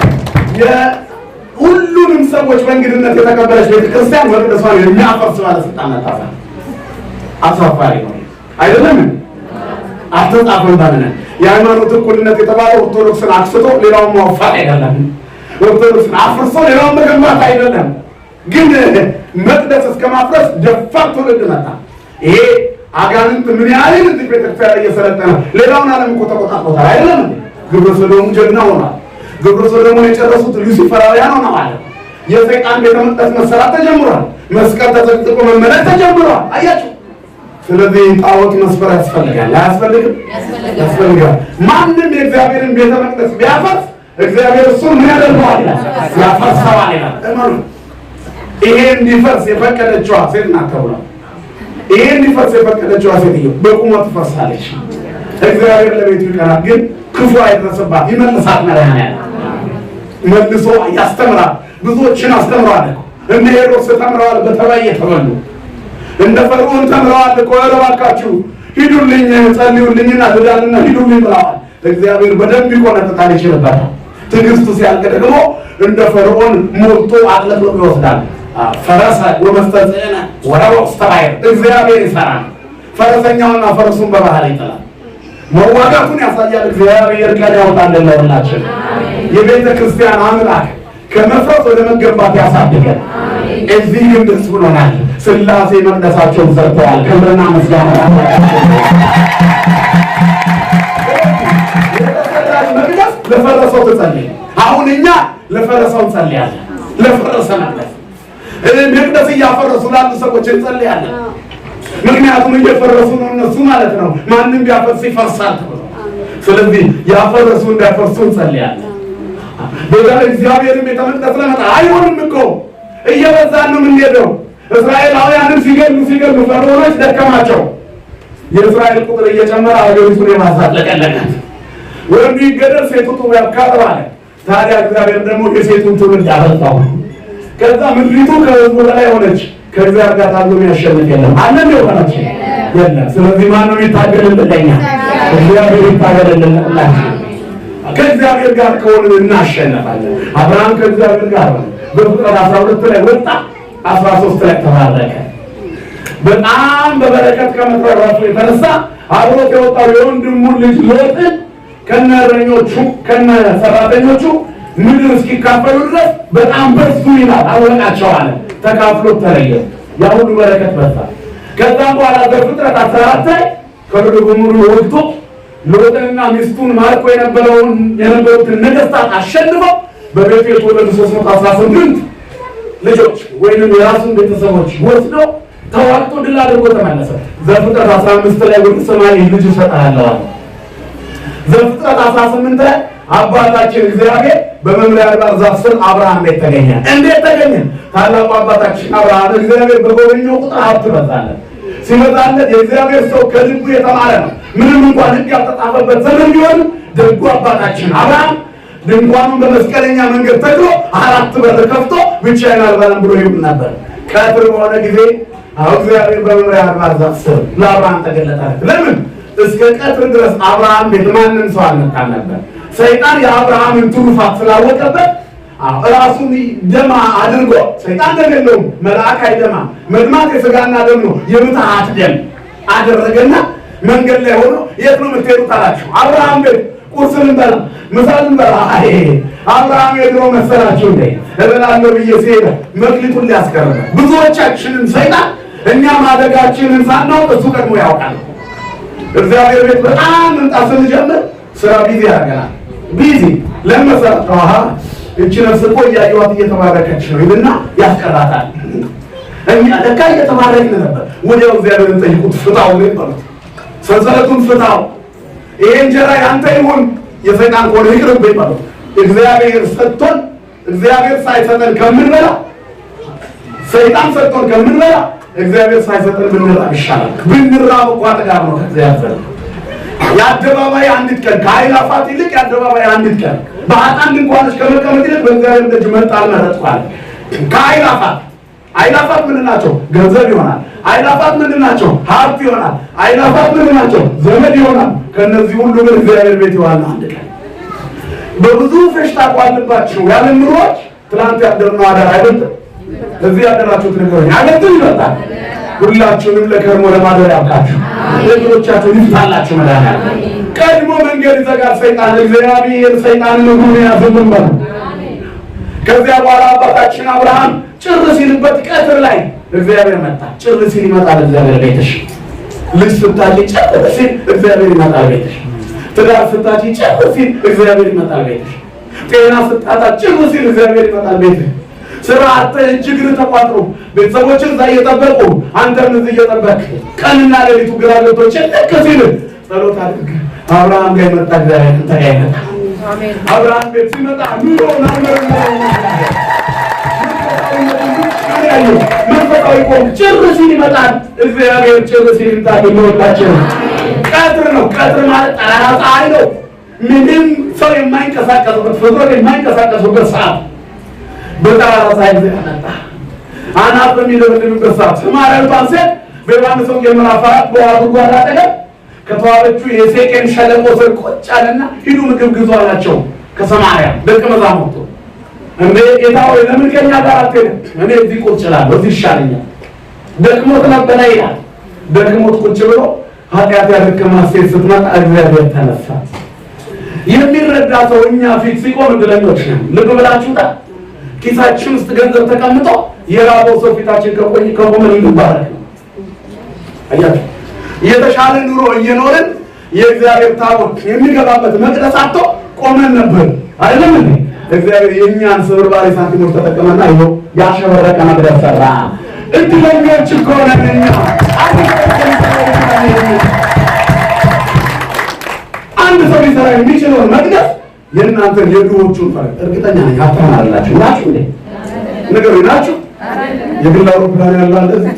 የሁሉንም ሰዎች በእንግድነት የተቀበለች ቤተክርስቲያን መቅደሷን የሚያፈርስ ባለስልጣን መጣፋ አሳፋሪ ነው አይደለም? አልተጻፈም ባለነ የሃይማኖት እኩልነት የተባለው ኦርቶዶክስን አክስቶ ሌላውን ማወፋት አይደለም። ኦርቶዶክስን አፍርሶ ሌላውን መገንባት አይደለም። ግን መቅደስ እስከማፍረስ ደፋር ትውልድ መጣ። ይሄ አጋንንት ምን ያህል እዚህ ቤተክርስቲያን እየሰለጠነ ሌላውን ዓለም እኮ ተቆጣጥሮታል አይደለም? ግብረ ሰዶም ጀግና ሆኗል። ግብረ ሰዶምን የጨረሱት ሉሲፈራውያን ሆነዋል። የሰይጣን ቤተ መቅደስ መሰራት ተጀምሯል። መስቀል ተዘቅዝቆ መመለክ ተጀምሯል። አያችሁ። ስለዚህ ጣዖት መስፈር ያስፈልጋል። አያስፈልግም? ያስፈልጋል። ማንም የእግዚአብሔርን ቤተ መቅደስ ቢያፈርስ እግዚአብሔር እሱን ምን ያደርገዋል? ያፈርሰዋል ይላል። እመኑ። ይሄ እንዲፈርስ የፈቀደችዋ ሴት ናት ተብሏል። ይሄ እንዲፈርስ የፈቀደችዋ ሴትዮ በቁመት ትፈርሳለች። እግዚአብሔር ለቤቱ ይቀራል፣ ግን ክፉ አይደረስባት። ይመልሳት መድኃኒዓለም መልሶ ያስተምራል። ብዙዎችን አስተምሯል። እነ ሄሮድስ ተምረዋል፣ በተባይ የተበሉ እንደ ፈርዖን ተምረዋል እኮ። ኧረ እባካችሁ ሂዱልኝ፣ ጸልዩልኝና ልዳንና ሂዱልኝ ብለዋል። እግዚአብሔር በደንብ ይቆነጥጣል፣ ይችልበታል። ትዕግስቱ ሲያልቅ ደግሞ እንደ ፈርዖን ሞልቶ አጥለቅልቆ ይወስዳል። ፈረሰ ወመስተጽእነ ወረወ ውስተ ባሕር። እግዚአብሔር ይሰራል። ፈረሰኛውና ፈረሱን በባህር ይጥላል። መዋጋቱን ያሳያል። እግዚአብሔር ቀን ያውጣልን ለሁላችን። የቤተ ክርስቲያን አምላክ ከመፍረስ ወደ መገንባት ያሳድገን። እዚህ ግን ደስ ብሎናል። ሥላሴ መቅደሳቸውን ሰርተዋል። ክብርና ምስጋና መቅደስ ለፈረሰው ትጸልይ። አሁን እኛ ለፈረሰው እንጸልያለን። ለፈረሰ መቅደስ መቅደስ እያፈረሱ ላሉ ሰዎች እንጸልያለን። ምክንያቱም እየፈረሱ ነው እነሱ ማለት ነው። ማንም ቢያፈርስ ይፈርሳል ተብሎ፣ ስለዚህ ያፈረሱ እንዳይፈርሱ እንጸልያለን። በዛሬ እግዚአብሔርን ቤተ መቅደስ ለመጣ አይሆንም እኮ እየበዛን ነው የምንሄደው። እስራኤላውያንን ሲገሉ ፈርዖኖች ደከማቸው። የእስራኤል ቁጥር እየጨመረ አገሪቱን የማሳት ለቀለቀት። ወንዱ ይገደል ሴቱ ጡብ ያብቃ ተባለ። ታዲያ እግዚአብሔር ደግሞ የሴቱን ትውልድ አበዛው። ከዛ ምድሪቱ ከህዝቡ በላይ ሆነች። ከእግዚአብሔር ጋር ታግሎ የሚያሸንፍ የለም። አለም የሆነች የለም። ስለዚህ ማን ነው የሚታገልልን? ለኛ እግዚአብሔር ይታገልልን። ከእግዚአብሔር ጋር ከሆነ እናሸንፋለን። አብርሃም ከእግዚአብሔር ጋር ነው። በፍጥረት 12 ላይ ወጣ፣ 13 ላይ ተባረከ። በጣም በበረከት ከመትረፉ የተነሳ አብሮት የወጣው የወንድሙን ልጅ ሎጥን ከነረኞቹ ከነሰራተኞቹ ምድር እስኪካፈሉ ድረስ በጣም በዙ ይላል። አወቃቸው አለ። ተካፍሎት ተለየ። ያ ሁሉ በረከት በዛ። ከዛም በኋላ በፍጥረት 14 ላይ ከዶጎሙሩ ወጥቶ ሎጥንና ሚስቱን ማርኮ የነበሩትን ነገስታት አሸንፈው በቤቱ የተወለዱ 318 ልጆች ወይንም የራሱን ቤተሰቦች ወስዶ ተዋግቶ ድል አድርጎ ተመለሰ። ዘፍጥረት 15 ላይ ወደ ሰማይ ልጅ እሰጥሃለሁ አለ። ዘፍጥረት 18 ላይ አባታችን እግዚአብሔር በመምሪያ አድባር ዛፍ ስር አብርሃም ቤት ተገኘ። እንዴት ተገኘ? ታላቁ አባታችን አብርሃም እግዚአብሔር በጎበኘው ቁጥር ሀብት በዛለት። ሲመጣለት የእግዚአብሔር ሰው ከልቡ የተማረ ነው። ምንም እንኳን ሕግ ያልተጻፈበት ዘመን ቢሆን ደጉ አባታችን አብርሃም ድንኳኑን በመስቀለኛ መንገድ ተክሎ 4 በር ከፍቶ ብቻዬን አልበላም ብሎ ይውል ነበር። ቀትር በሆነ ጊዜ እግዚአብሔር በመምሪያ አድባር ዛፍ ስር ለአብርሃም ተገለጠለት። ለምን? እስከ ቀትር ድረስ አብርሃም ቤት ማንም ሰው አልመጣም ነበር። ሰይጣን የአብርሃምን ትሩፋት ስላወቀበት ራሱን ደማ አድርጎ ሰይጣን ደም የለውም፣ መልአክ አይደማ፣ መድማት የሥጋና ደም ነው፣ የምትሃት ደም አደረገና መንገድ ላይ ሆኖ የት ነው የምትሄዱት አላቸው። አብርሃም ቤት ቁርስ ልንበላ ምሳ ልንበላ። አይ አብርሃም የድሮ መሰላችሁ እንዴ? እበላለሁ ብዬ ሲሄድ መክሊቱን ሊያስቀር ነው። ብዙዎቻችንን ሰይጣን እኛ ማደጋችንን ሳናውቅ እሱ ቀድሞ ያውቃል። እግዚአብሔር ቤት በጣም መምጣት ስንጀምር ስራ ቢዚ ያደርገናል። ቢዚ ለመሰረት እቺ ነፍስ እኮ እያየኋት እየተባረከች ነው ይልና ያስቀራታል። እኛ ለካ እየተባረክን ነበር። ወዲያው እግዚአብሔርን ጠይቁት፣ ፍታው ነው ማለት ሰንሰለቱን ፍታው፣ ይሄ እንጀራ ያንተ ይሁን፣ የሰይጣን ቆሎ ይቅርብኝ ማለት እግዚአብሔር ሰጥቶን እግዚአብሔር ሳይሰጠን ከምንበላ ሰይጣን ሰጥቶን ከምንበላ እግዚአብሔር ሳይሰጠን ብንራብ ይሻላል። ብንራብ እንኳን ጥጋብ ነው ከእግዚአብሔር። የአደባባይ አንዲት ቀን ከአይላፋት ይልቅ የአደባባይ አንዲት ቀን በአጣን ድንኳኖች ከመቀመጥ ይልቅ በእግዚአብሔር ደጅ መጣል መረጥኳል። ከአይላፋት አይላፋት ምንድን ናቸው? ገንዘብ ይሆናል። አይላፋት ምንድን ናቸው? ሀብት ይሆናል። አይላፋት ምንድን ናቸው? ዘመድ ይሆናል። ከነዚህ ሁሉ ግን እግዚአብሔር ቤት ይዋል አንድ ቀን በብዙ ፈሽታ ቋልባችሁ ያለ ምሮች ትላንት ያደርነው አዳር አይበልጥም። እዚህ ያደራችሁት ነገሮች ያገጥም ይመጣል። ሁላችሁንም ለከርሞ ለማደር ያብቃችሁ። እግሮቻችሁን ይፍታላችሁ። መድኃኒዓለም ቀድሞ መንገድ ይዘጋል ሰይጣን። እግዚአብሔር ሰይጣንን እግሩን ያዝልን በሉ። ከዚያ በኋላ አባታችን አብርሃም ጭር ሲልበት ቀትር ላይ እግዚአብሔር መጣ። ጭር ሲል ይመጣል እግዚአብሔር ቤትሽ። ልጅ ስታጪ ጭር ሲል እግዚአብሔር ይመጣል ቤትሽ። ትዳር ስታጪ ጭር ሲል እግዚአብሔር ይመጣል ቤትሽ። ጤና ስታጣ ጭር ሲል እግዚአብሔር ይመጣል ቤትሽ። ስራ አጥተህ እጅግር ተቋጥሮ ቤተሰቦችን እዛ እየጠበቁ አንተም እዚህ እየጠበቅ ቀንና ሌሊቱ ግራ ገብቶች ልክ ሲል ጸሎት አድርግ። አብርሃም ጋር የመጣ እግዚአብሔር አንተ ጋር ይመጣ። አብርሃም ቤት ሲመጣ ኑሮ ናመር መንፈሳዊ ቆም ጭር ሲል ይመጣል እግዚአብሔር። ጭር ሲል ይመጣል። የሚወጣቸው ቀትር ነው። ቀትር ማለት ጠራራ ፀሐይ ነው። ምንም ሰው የማይንቀሳቀስበት ፍጥረት የማይንቀሳቀስበት ሰዓት በጠራራ ፀሐይ እግዚአብሔር መጣ። አናት በሚደበድብበት ሰዓት ሰማርያዊቷን ሴት በዮሐንስ ወንጌል ምዕራፍ 4 በውሃ ጉድጓድ አጠገብ ከተዋበችው የሴኬም ሸለቆ ስር ቁጭ አለና ሂዱ ምግብ ግዙ አላቸው። ከሰማርያ ደቀ መዛሙርቱ እንደ ጌታ ሆይ ለምን ከኛ ጋር አትሄድም? እኔ እዚህ ቁጭ እላለሁ፣ እዚህ ይሻለኛል። ደክሞት ነበረ ይላል። ደክሞት ቁጭ ብሎ ኃጢአት ያደከማት ሴት ስትመጣ እግዚአብሔር ተነሳ። የሚረዳ ሰው እኛ ፊት ሲቆም እድለኞች ነን። ልብ ብላችሁታ ኪሳችን ውስጥ ገንዘብ ተቀምጦ የራበው ሰው ፊታችን ከቆመ እንባረክ ነው። አያችሁ የተሻለ ኑሮ እየኖርን የእግዚአብሔር ታቦት የሚገባበት መቅደስ አጥቶ ቆመን ነበር አይደለም እንዴ? እግዚአብሔር የኛን ስብርባሪ ሳንቲሞች ተጠቀመና ይኸው ያሸበረቀ መቅደስ ሰራ። እድለኞች እኮ ነን እኛ። አንድ ሰው ሊሰራ የሚችለውን መቅደስ የእናንተን የድሆቹን ፈረድ እርግጠኛ ነኝ አታማላችሁ ናችሁ እንዴ? ነገሩ ናችሁ። የግል አውሮፕላን ያለው እንደዚህ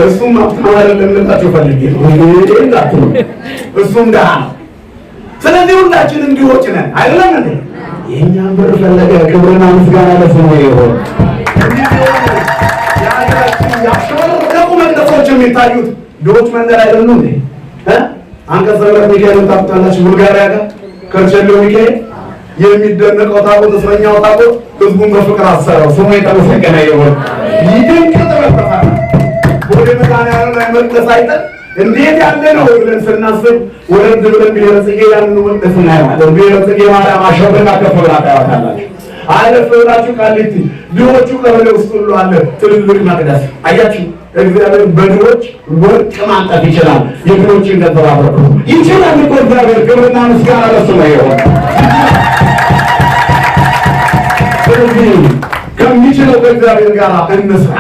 እሱም አታማለ ለምንጣችሁ ፈልጌ ነው እንዳትሉ እሱም ደሃ ነው። ስለዚህ ሁላችንም ድሆች ነን አይደለም እንዴ? የእኛን ብር ፈለገ። ክብርና ምስጋና ለስሙ ይሁን። ያሸበረቁ መቅደሶች የሚታዩት ድሆች መንደር አይደሉም እንዴ? አንቀጸ ምሕረት ሚካኤልን ታውቁታላችሁ? ቡልጋሪያ ጋር ከርቸሌው ሚካኤል የሚደነቀው ታቦት እስረኛው ታቦት ህዝቡን በፍቅር አሰረው። ስሙ የተመሰገነ ይሁን። ይድንቅ ጥበብ ተፈራ። ወደ መድኃኒዓለም ላይ መቅደስ አይተን እንዴት ያለ ነው ብለን ስናስብ ወረድ ብለን ብሔረ ጽጌ ያንኑ መቅደስ እናየዋለን። ብሔረ ጽጌ ማርያም አሸብርቃ ከፍ ብላ ታያታላችሁ። አለፍ ብላችሁ ቃሊቲ ድሆቹ ቀበሌ ውስጥ ሁሉ አለ ትልልቅ መቅደስ። አያችሁ እግዚአብሔር በድሆች ወርቅ ማንጠፍ ይችላል። የድሆችን ገንዘብ አብረኩ ይችላል እኮ እግዚአብሔር። ክብርና ምስጋና ለስሙ ይሁን። ስለዚህ ከሚችለው ከእግዚአብሔር ጋር እንስራ።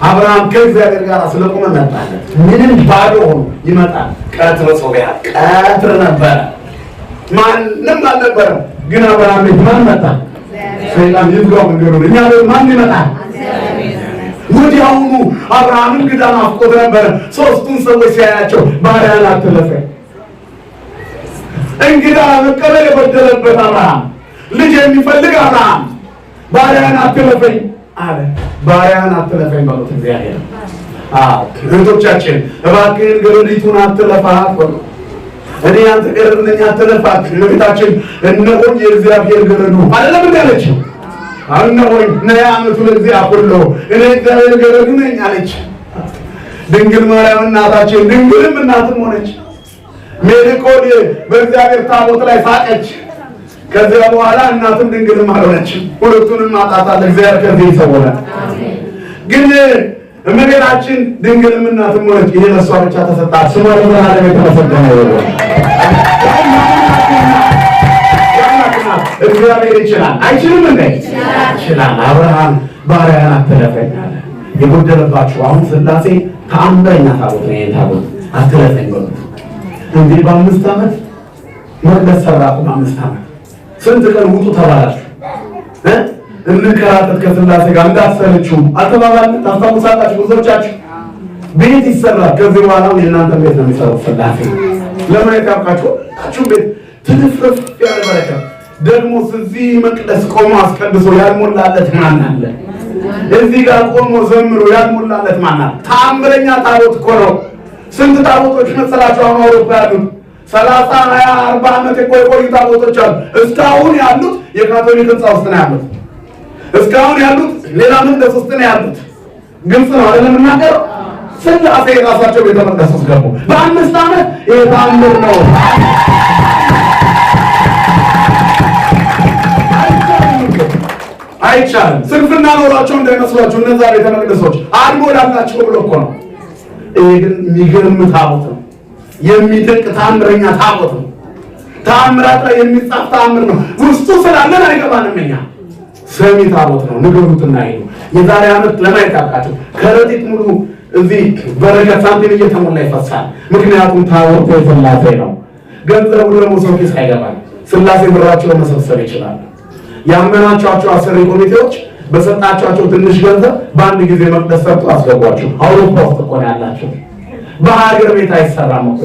አብርሃም ከእግዚአብሔር ጋር ስለቆመ መጣለት። ምንም ባዶ ሆኖ ይመጣል። ቀትር ጾቢያ ቀትር ነበረ፣ ማንም አልነበረም። ግን አብርሃም ቤት ማን መጣ? ሰይጣን ይዝጋው እንደሆነ እኛ ቤት ማን ይመጣል? ወዲያውኑ አብርሃም እንግዳ ናፍቆት ነበረ። ሶስቱን ሰዎች ሲያያቸው ባሪያን አትለፈኝ፣ እንግዳ መቀበል የበደለበት አብርሃም፣ ልጅ የሚፈልግ አብርሃም ባሪያን አትለፈኝ አለ። ባሪያን አትለፈኝ በሉት እግዚአብሔር። እህቶቻችን እባክህን ገረዲቱን አትለፋት በሉ። እኔ አንተ ገረድ ነኝ አትለፋት። እመቤታችን እነሆኝ የእግዚአብሔር ገረዱ አይደለም እንዴ አለችው? እነሆኝ ነያ ዓመቱ ለእግዚአብሔር ሁሉ እኔ እግዚአብሔር ገረዱ ነኝ አለች። ድንግል ማርያም እናታችን ድንግልም እናትም ሆነች። ሜልኮል በእግዚአብሔር ታቦት ላይ ሳቀች። ከዚያ በኋላ እናትም ድንግልም አልሆነችም። ሁለቱንም ማጣጣል እግዚአብሔር ከዚህ ይሰውራል። ግን እመቤታችን ድንግልም እናትም ሆነች። ይሄ ለሷ ብቻ ተሰጣት። ስሟ ለዘላለም የተመሰገነ ይሁን። እግዚአብሔር ይችላል። አይችልም እንዴ? ይችላል። አብርሃም ባሪያን አትለፈኝ አለ። የጎደለባችሁ አሁን ሥላሴ ተአምረኛ ታቦት ነው። ይሄን ታቦት አትለፈኝ በሉት። እንዴ በ5 ዓመት መቅደስ ሰራኩ። በ5 ዓመት ስንት ቀን ውጡ ተባላችሁ? እንከራተት ከሥላሴ ጋር እንዳትሰለችው አልተባባልን? ታስታውሳላችሁ? ብዙዎቻችሁ ቤት ይሰራል። ከዚህ በኋላ የእናንተ ቤት ነው የሚሰሩት ሥላሴ። ለማየት ያብቃችሁ። ሁላችሁም ቤት ትንፍርፍ ያለ በረከት። ደግሞ እዚህ መቅደስ ቆሞ አስቀድሶ ያልሞላለት ማን አለ? እዚህ ጋር ቆሞ ዘምሮ ያልሞላለት ማን አለ? ተአምረኛ ታቦት እኮ ነው። ስንት ታቦቶች መሰላችሁ አሁን አውሮፓ ያሉት? 30፣ 20፣ 40 ዓመት የቆዩ ታቦቶች አሉ። እስካሁን ያሉት የካቶሊክ ሕንፃ ውስጥ ነው ያሉት። እስካሁን ያሉት ሌላ መቅደስ ውስጥ ነው ያሉት። ግልጽ ነው አይደለም እናገር? ሥላሴ የራሳቸው ቤተ መቅደስ ውስጥ ገቡ። በ5 ዓመት ይሄ ተአምር ነው። አይቻልም። ስንፍና ኖሯቸው እንዳይመስሏችሁ እነዛ ቤተ መቅደሶች አልሞላላቸው ብሎ እኮ ነው። ይሄ ግን የሚገርም ታቦት ነው። የሚደንቅ ተአምረኛ ታቦት ነው። ተአምራት ላይ የሚጻፍ ተአምር ነው። ውስጡ ስላለን አይገባንም እኛ። ሰሚ ታቦት ነው። ንገሩትና ሄዱ። የዛሬ ዓመት ለማየት ያብቃችሁ። ከረጢት ሙሉ እዚህ በረከት ሳንቲም እየተሞላ ይፈሳል። ምክንያቱም ታቦቱ የሥላሴ ነው። ገንዘቡ ደግሞ ሰው ኪስ አይገባም። ሥላሴ ብራቸውን መሰብሰብ ይችላል። ያመናቸዋቸው አሰሪ ኮሚቴዎች በሰጣቸው ትንሽ ገንዘብ በአንድ ጊዜ መቅደስ ሰርቶ አስገቧቸው። አውሮፓ ውስጥ እኮ ነው ያላቸው። በሀገር ቤት አይሰራም እኮ።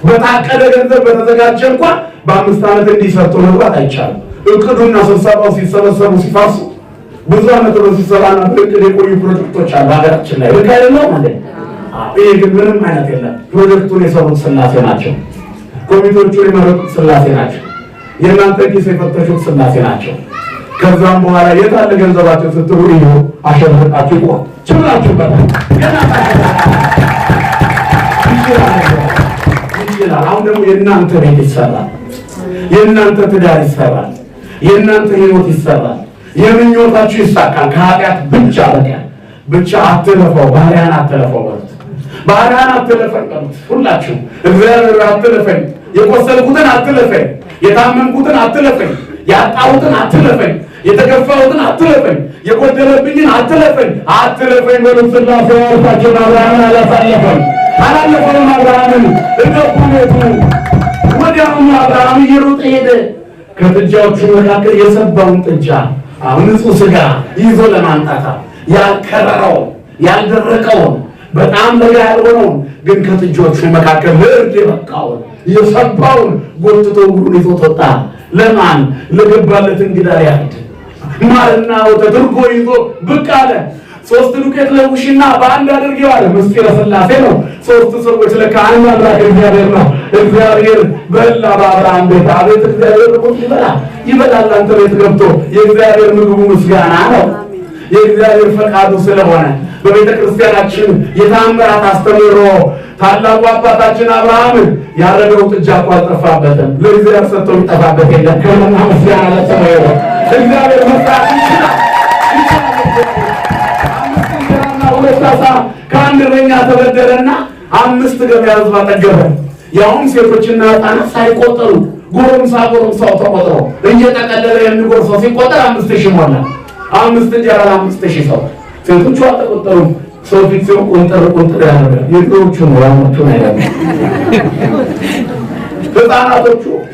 በታቀደ ገንዘብ በተዘጋጀ እንኳን በ5 ዓመት እንዲሰርቶ መግባት አይቻልም። እቅዱና ስብሰባው ሲሰበሰቡ ሲፋሱ ብዙ ዓመት በስብሰባና በእቅድ የቆዩ ፕሮጀክቶች አሉ ሀገራችን ላይ። ልክ አይደለም ማለት ይሄ ግን ምንም አይነት የለም። ፕሮጀክቱን የሰሩት ሥላሴ ናቸው። ኮሚቴዎቹን የመረጡት ሥላሴ ናቸው። የእናንተ ኪስ የፈተሹት ሥላሴ ናቸው። ከዛም በኋላ የት አለ ገንዘባቸው ስትሉ ይሁ አሸርቃችሁ ይቆ ችላችሁበታል። ገና ይችላል። አሁን ደግሞ የእናንተ ቤት ይሰራል። የእናንተ ትዳር ይሰራል። የእናንተ ሕይወት ይሰራል። የምኞታችሁ ይሳካል። ከኃጢአት ብቻ በቀር ብቻ አትለፈው። ባሪያን አትለፈው በሉት። ባሪያን አትለፈኝ በሉት። ሁላችሁ እግዚአብሔር አትለፈኝ፣ የቆሰልኩትን አትለፈኝ፣ የታመምኩትን አትለፈኝ፣ ያጣሁትን አትለፈኝ፣ የተገፋሁትን አትለፈኝ፣ የጎደለብኝን አትለፈኝ፣ አትለፈኝ በሉት። ሥላሴ ያልፋቸውን አብርሃምን አላለፈም። አብርሃምን እንደ ኩሌቱ ወዲያውኑ አብርሃም እየሮጠ ሄደ። ከጥጃዎቹ መካከል የሰባውን ጥጃ አሁን ንጹህ ስጋ ይዞ ለማምጣት ያልከረረውን ያልደረቀውን በጣም ለጋ ያልሆነውን ግን ከጥጃዎቹ መካከል ለእርድ የበቃውን የሰባውን ጎትቶ እግሩን ይዞ ወጣ። ለማን? ለገባለት እንግዳ ያህድ ማርና ወተት እርጎ ይዞ ብቅ አለ። 3 ዱቄት ለውሽና በአንድ አድርጌው አለ። ምስጢረ ሥላሴ ነው። 3 ሰዎች ለካ አንድ አምላክ እግዚአብሔር ነው። እግዚአብሔር በላ በአብርሃም ቤት። አቤት እግዚአብሔር ርቆት ይበላል። አንተ ቤት ገብቶ የእግዚአብሔር ምግቡ ምስጋና ነው። የእግዚአብሔር ፈቃዱ ስለሆነ በቤተ ክርስቲያናችን የተአምራት አስተምህሮ ታላቁ አባታችን አብርሃም ያረገው ጥጃ እኮ አልጠፋበትም። ለእግዚአብሔር ሰጥቶ የሚጠፋበት የለም። ክብርና ምስጋና ለስሙ ይሁን። እግዚአብሔር መስራት ይችላል። ከአንድ እረኛ ተበደረና 5 ገበያ ሕዝብ አጠገበ። ያውም ሴቶችና ሕፃናት ሳይቆጠሩ ጎረምሳው ተቆጥሮ እየጠቀለለ የሚጎርሰው ሲቆጠር 5000 ሞላ። 5 እንጀራ ለ5000 ሰው ሴቶቹ አልተቆጠሩም። ሰው ፊት ሲሆን ቁንጥር ያደርጋል። የድሮዎቹ ነው ያሞቹን አይደለም።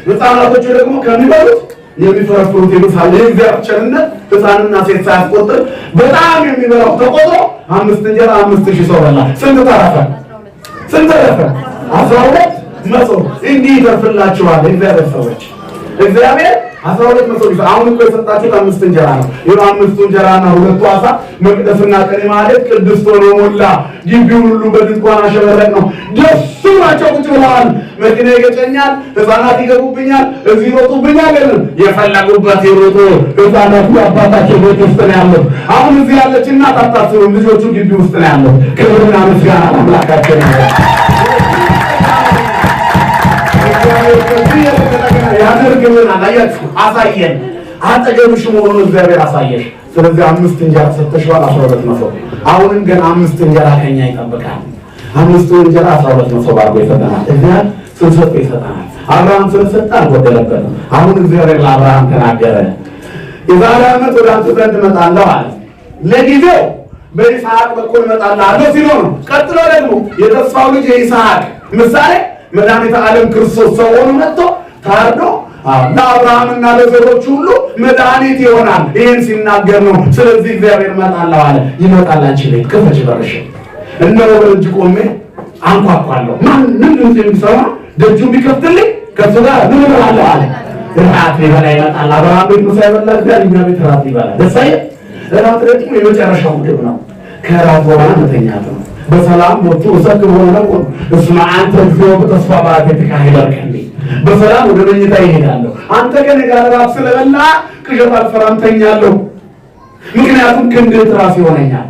ህፃናቶቹ ደግሞ ከሚበሉት የሚፈረፍሩት ይብሳል። የእግዚአብሔር ቸርነት ህፃንና ሴት ሳያስቆጥር በጣም የሚበላው ተቆጥሮ 5 እንጀራ 5000 ሰው በላ። ስንት ተረፈ? 12 መሶብ። እንዲህ ይተርፍላችኋል እግዚአብሔር ሰዎች። እግዚአብሔር 12 መሶብ ይሰጣል። አሁን እኮ የሰጣችሁት 5 እንጀራ ነው። ይኸው 5 እንጀራና 2 ዓሣ መቅደስና ቀኔ ማለት ቅድስት ሆኖ ሞላ። ግቢውን ሁሉ በድንኳን አሸበረቅ ነው። ደስ ብሏቸው ቁጭ ብለዋል። መኪና ይገጨኛል፣ ህፃናት ይገቡብኛል፣ እዚህ ይሮጡብኛል። የፈለጉበት ይሮጡ። ህፃናቱ አባታቸው ቤት ውስጥ ነው ያሉት። አሁን እዚህ ያለች እናት አታስብም፣ ልጆቹ ግቢ ውስጥ ነው ያሉት። ክብርና ምስጋና አምላካችን ነው። ያደርግልናል። አያችሁ፣ አሳየን። አጠገብሽ መሆኑን እግዚአብሔር አሳየሽ። ስለዚህ 5 እንጀራ ሰጥተሽዋል፣ 12 መሶብ። አሁንም ገና 5 እንጀራ ከኛ ይጠብቃል። 5 እንጀራ 12 መሶብ አድርጎ ይሰጠናል። እግዚአብሔር ስንሰጥ ይሰጠናል። አብርሃም ስለሰጠ አልጎደለበትም። አሁን እግዚአብሔር ለአብርሃም ተናገረ። የዛሬ ዓመት ወደ አንተ ዘንድ እመጣለሁ አለ። ለጊዜው በይስሐቅ በኩል እመጣለሁ ሲለው ነው። ቀጥሎ ደግሞ የተስፋው ልጅ የይስሐቅ ምሳሌ መድኃኒተ ዓለም ክርስቶስ ሰው ሆኖ መጥቶ ታርዶ ለአብርሃምና ለዘሮቹ ሁሉ መድኃኒት ይሆናል። ይህን ሲናገር ነው። ስለዚህ እግዚአብሔር እመጣለሁ አለ። ይመጣል። አንቺ ቤት ክፈች በርሽን። እነሆ በደጅ ቆሜ አንኳኳለሁ። ማንም ድምፅ የሚሰማ ደጁ ቢከፍትልኝ ከእሱ ጋር ምን እበላለሁ አለ። እራት ሊበላ ይመጣል። አብርሃም ቤት ምሳ ይበላ፣ እኛ ቤት እራት ይበላል። ደስ አይል? እራት ደግሞ የመጨረሻው ምግብ ነው። ከእራት በኋላ መተኛት ነው። በሰላም ወጥቶ ሰክሮ ነው። እስማ አንተ እግዚኦ በተስፋ ባቴትካ ይበርከኝ። በሰላም ወደ መኝታ ይሄዳለሁ። አንተ ከኔ ጋር እራት ስለበላ ቅዠት አልፈራም፣ ተኛለሁ። ምክንያቱም ክንድህ ትራስ ይሆነኛል።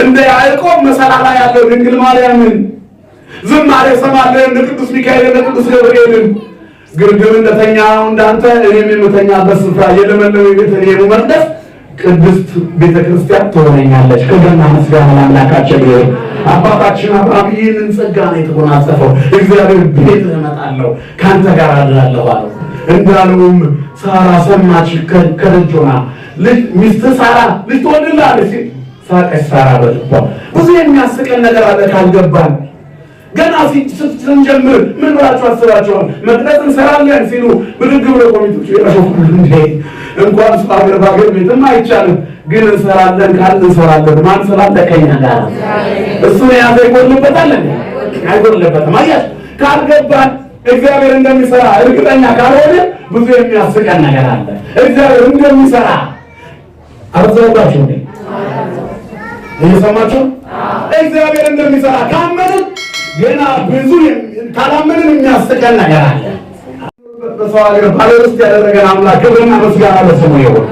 እንደ ያዕቆብ መሰላላ ያለው ድንግል ማርያምን ዝማሬ ሰማለሁ። እንደ ቅዱስ ሚካኤል እንደ ቅዱስ ገብርኤልን ግርግም እንደተኛው እንዳንተ እኔም የምተኛበት ስፍራ የለመለመ ቤተልሔሙ መቅደስ ቅድስት ቤተክርስቲያን ትሆነኛለች። ክብርና ምስጋና ለአምላካችን ይሁን። አባታችን አብርሃም ይህንን ጸጋ ነው የተጎናጸፈው። እግዚአብሔር ቤት እመጣለሁ ከአንተ ጋር አድራለሁ አለው። እንዳለውም ሳራ ሰማች። ከደጅ ሆና ልጅ ሚስት ሳራ ልጅ ትወልድልሃለች ሲል ሳቀች። ሳራ በልቧ ብዙ የሚያስቀን ነገር አለ ካልገባን። ገና ስንጀምር ምን ብላችሁ አስባችኋል? መቅደስ እንሰራለን ሲሉ ብድግ ብሎ ኮሚቴዎች ይረፉሉ። እንኳን ሀገር በሀገር ቤትም አይቻልም፣ ግን እንሰራለን ካልን እንሰራለን። ማን ስላለ ከኛ ጋር እሱን የያዘ ይጎልበታል እንዴ? አይጎልበትም። አያችሁ፣ ካልገባን እግዚአብሔር እንደሚሰራ እርግጠኛ ካልሆነ ብዙ የሚያስቀን ነገር አለ። እግዚአብሔር እንደሚሰራ አርዘውባችሁ እንዴ? እየሰማችሁ? እግዚአብሔር እንደሚሰራ ካመንን ገና ብዙ ካላመንን የሚያስቀን ነገር አለ። በሰው ሀገር ባለርስት ያደረገን አምላክ ክብርና ምስጋና ለስሙ ይሁን።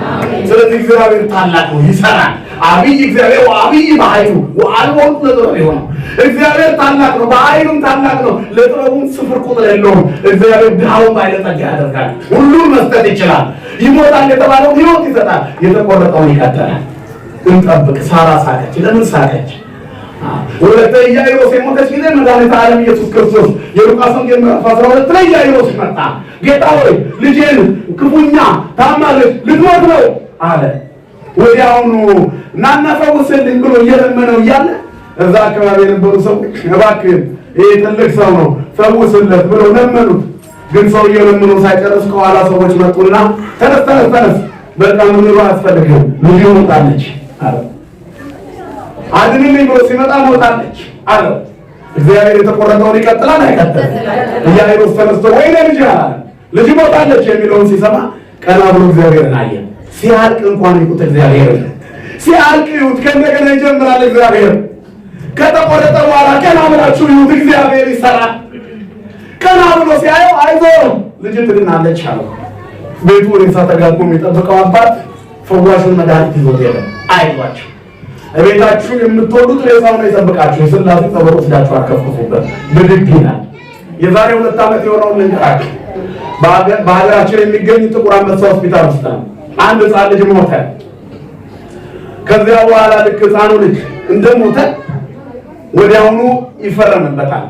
ስለዚህ እግዚአብሔር ታላቅ ነው፣ ይሰራል። አብይ እግዚአብሔር ወአብይ በኃይሉ ወአልቦቱ ለጥበብ ይሆን። እግዚአብሔር ታላቅ ነው፣ በኃይሉም ታላቅ ነው፣ ለጥበቡም ስፍር ቁጥር የለውም። እግዚአብሔር ድሃውን ባለጠጋ ያደርጋል፣ ሁሉን መስጠት ይችላል። ይሞታል የተባለውን ሕይወት ይሰጣል፣ የተቆረጠውን ይቀጥላል። እንጠብቅ። ሳራ ሳቀች። ለምን ሳቀች? ወለተ ኢያኢሮስ የሞተች ጊዜ መድኃኒተ ዓለም ኢየሱስ ክርስቶስ የሉቃስ ወንጌል ምዕራፍ 12 ላይ ኢያኢሮስ መጣ። ጌታ ሆይ ልጄን ክፉኛ ታማለች፣ ልትሞት ነው አለ። ወዲያውኑ ናና ፈውስልኝ ብሎ እየለመነው እያለ እዛ አካባቢ የነበሩ ሰዎች እባክህ ይሄ ትልቅ ሰው ነው ፈውስለት ብለው ለመኑት። ግን ሰው እየለመነው ሳይጨርስ ከኋላ ሰዎች መጡና ተነስ በቃ ምንም አያስፈልግም ልጅ ሞታለች አለ። አድንልኝ ብሎ ሲመጣ ሞታለች አለው። እግዚአብሔር የተቆረጠውን ይቀጥላል አይቀጥልም? ኢያኢሮስ ተነስቶ ወይኔ ልጅ አለ። ልጅ ሞታለች የሚለውን ሲሰማ ቀና ብሎ እግዚአብሔርን አየ። ሲያልቅ እንኳን ይቁት እግዚአብሔር ሲያልቅ ይሁት ከእንደገና ይጀምራል። እግዚአብሔር ከተቆረጠ በኋላ ቀና ብላችሁ ይሁት እግዚአብሔር ይሰራል። ቀና ብሎ ሲያየው አይዞህ ልጅ ትድናለች አለው። ቤቱ ሬሳ ተጋግሞ የሚጠብቀው አባት ፈዋሹን መድኃኒት ይዞት ሄደ። አይዟችሁ እቤታችሁ የምትወዱት ሬሳው ነው ይጠብቃችሁ። የሥላሴ ጸበል ወስዳችሁ አከፍኩበት ብድግ ይላል። የዛሬ 2 ዓመት የሆነውን ልንገራችሁ። በሀገራችን የሚገኝ ጥቁር አንበሳ ሆስፒታል ውስጥ ነው አንድ ሕፃን ልጅ ሞተ። ከዚያ በኋላ ልክ ሕፃኑ ልጅ እንደሞተ ወዲያውኑ ይፈረምበታል።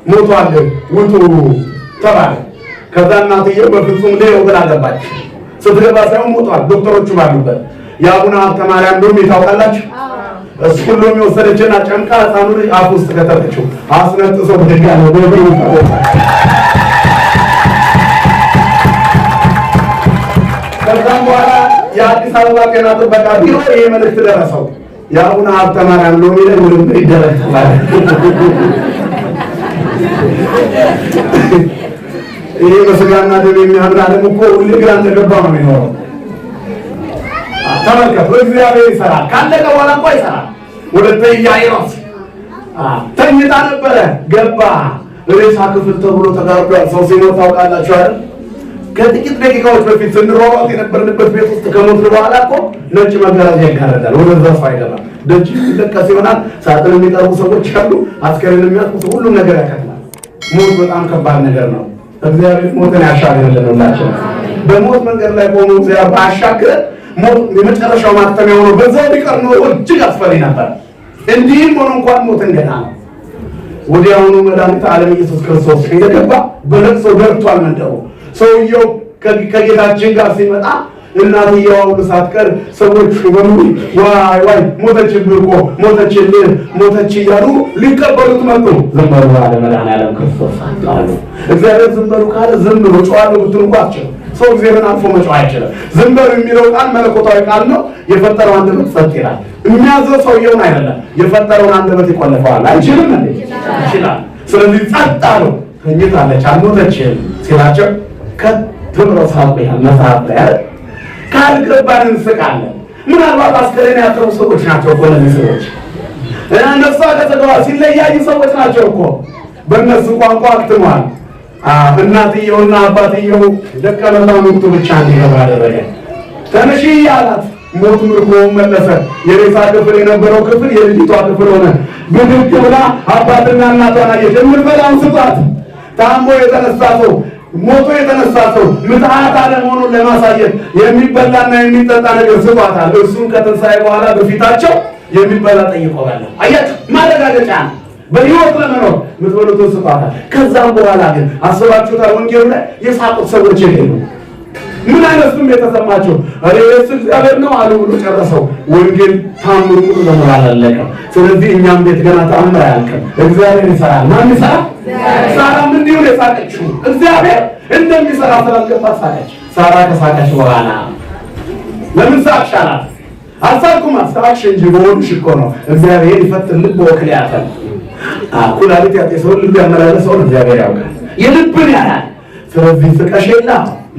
ሞቷል ውጡ ተባለ። ከዛ እናትየው በፍጹም ሌው ብላ ገባች። ስትገባ ሳይሆን ሞቷል ዶክተሮቹ ባሉበት የአቡነ ሀብተ ማርያም ዶርም ታውቃላችሁ? እሱ ሁሉ የሚወሰደችና ጨምቃ ሕፃኑ ልጅ አፍ ውስጥ ከተተችው። አስነጥሶ ብድግ አለ። ከዛም በኋላ የአዲስ አበባ ጤና ጥበቃ ቢሮ ይሄ መልእክት ደረሰው። የአቡነ ሀብተ ማርያም ሎሚ ላይ ምንም ይደረግ ተባለ። ይሄ በስጋና ደም የሚያምን ዓለም እኮ ሁሌ ግራ እንደገባ ነው የሚኖረው። ተመልከቱ፣ እግዚአብሔር ይሰራል። ካለቀ በኋላ እንኳ ይሰራል። ሁለተኛ ኢያኢሮስ ተኝታ ነበረ። ገባ። ሬሳ ክፍል ተብሎ ተጋርዷል። ሰው ሲሞት ታውቃላችሁ አይደል? ከጥቂት ደቂቃዎች በፊት ስንሯሯጥ የነበርንበት ቤት ውስጥ ከሞት በኋላ እኮ ነጭ መጋረጃ ይጋረዳል። ወደዛ ሰው አይገባም። ደጅ ይለቀስ ይሆናል። ሳጥን የሚጠርቡ ሰዎች አሉ። አስከሬን የሚያጥፉ ሁሉም ነገር ያከትማል። ሞት በጣም ከባድ ነገር ነው። እግዚአብሔር ሞትን ያሻግረልን ሁላችን። በሞት መንገድ ላይ ቆሞ እግዚአብሔር ባሻግረን ሞት የመጨረሻው ማክተሚያ ሆኖ በዛው ቢቀር ኖሮ እጅግ አስፈሪ ነበር። እንዲህም ሆኖ እንኳን ሞትን ገና ነው። ወዲያውኑ መድኃኒተ ዓለም ኢየሱስ ክርስቶስ እየገባ በለቅሶ ገብቷል መንደሩ። ሰውየው ከጌታችን ጋር ሲመጣ እናትየዋ ሁሉ ሳትቀር ሰዎች በሙሉ ዋይ ዋይ ሞተችብህ እኮ ሞተች እያሉ ሊቀበሉት መጡ። ዝም በሉ አለ መድኃኒዓለም ክርስቶስ አሉ። እግዚአብሔር ዝም በሉ ካለ ዝም ብሎ ጨዋለሁ ብትሉ እንኳ አትችልም። ሰው እግዚአብሔርን አልፎ መጫው አይችልም። ዝም በሉ የሚለው ቃል መለኮታዊ ቃል ነው። የፈጠረው አንደበት ጸጥ ይላል። የሚያዘው ሰውየውን አይደለም፣ የፈጠረውን አንደበት ይቆልፈዋል። አይችልም እንዴ? ይችላል። ስለዚህ ጸጥ አሉ። ተኝታለች አልሞተችም ሲላቸው ከትብሮ ሳቁ ይላል መጽሐፍ ላይ አይደል? ካልገባን እንስቃለን። ምናልባት አስከሬን ያጠሩ ሰዎች ናቸው እኮ እነዚህ ሰዎች። እነሱ ከስጋዋ ሲለያዩ ሰዎች ናቸው እኮ። በእነሱ ቋንቋ አክትሟል። እናትየውና አባትየው ደቀ መዛሙርቱ ብቻ እንዲገባ አደረገ። ተነሺ አላት። ሞት ምርኮ መለሰ። የሬሳ ክፍል የነበረው ክፍል የልጅቷ ክፍል ሆነ። ብድግ ብላ አባትና እናቷን አየች። የምትበላውን ስጧት። ታሞ የተነሳ ሰው ሞቶ የተነሳ ሰው ምትሃት አለመሆኑን ለማሳየት የሚበላና የሚጠጣ ነገር ስጧታል። እሱም ከትንሣኤ በኋላ በፊታቸው የሚበላ ጠይቆ በላ። አያችሁ፣ ማረጋገጫ ነው በሕይወት ለመኖር የምትበሉትን ስጧታል። ከዛም በኋላ ግን አስባችሁታል? ወንጌሉ ላይ የሳቁት ሰዎች የሌሉ ምን አይነት ስም የተሰማቸው እሱ እግዚአብሔር ነው አሉ ብሎ ጨረሰው። ወንጌል ታምሩ ሁሉ ለምን አላለቀም? ስለዚህ እኛም ቤት ገና ታምር አያልቅም። እግዚአብሔር ይሰራል። ማን ይሰራል? ሳራም እንዲሁ የሳቀችው እግዚአብሔር እንደሚሰራ ስላልገባት ሳቀች። ሳራ ከሳቀች በኋላ ለምን ሳቅሽ አላት። አልሳቅኩም ሳቅሽ እንጂ በሆንሽ እኮ ነው። እግዚአብሔር ይፈትን ልብ ወክል ያፈል ኩላሊት ያጤሰውን ልብ ያመላለሰውን እግዚአብሔር ያውቃል። የልብን ያያል። ስለዚህ ስቀሽ የለ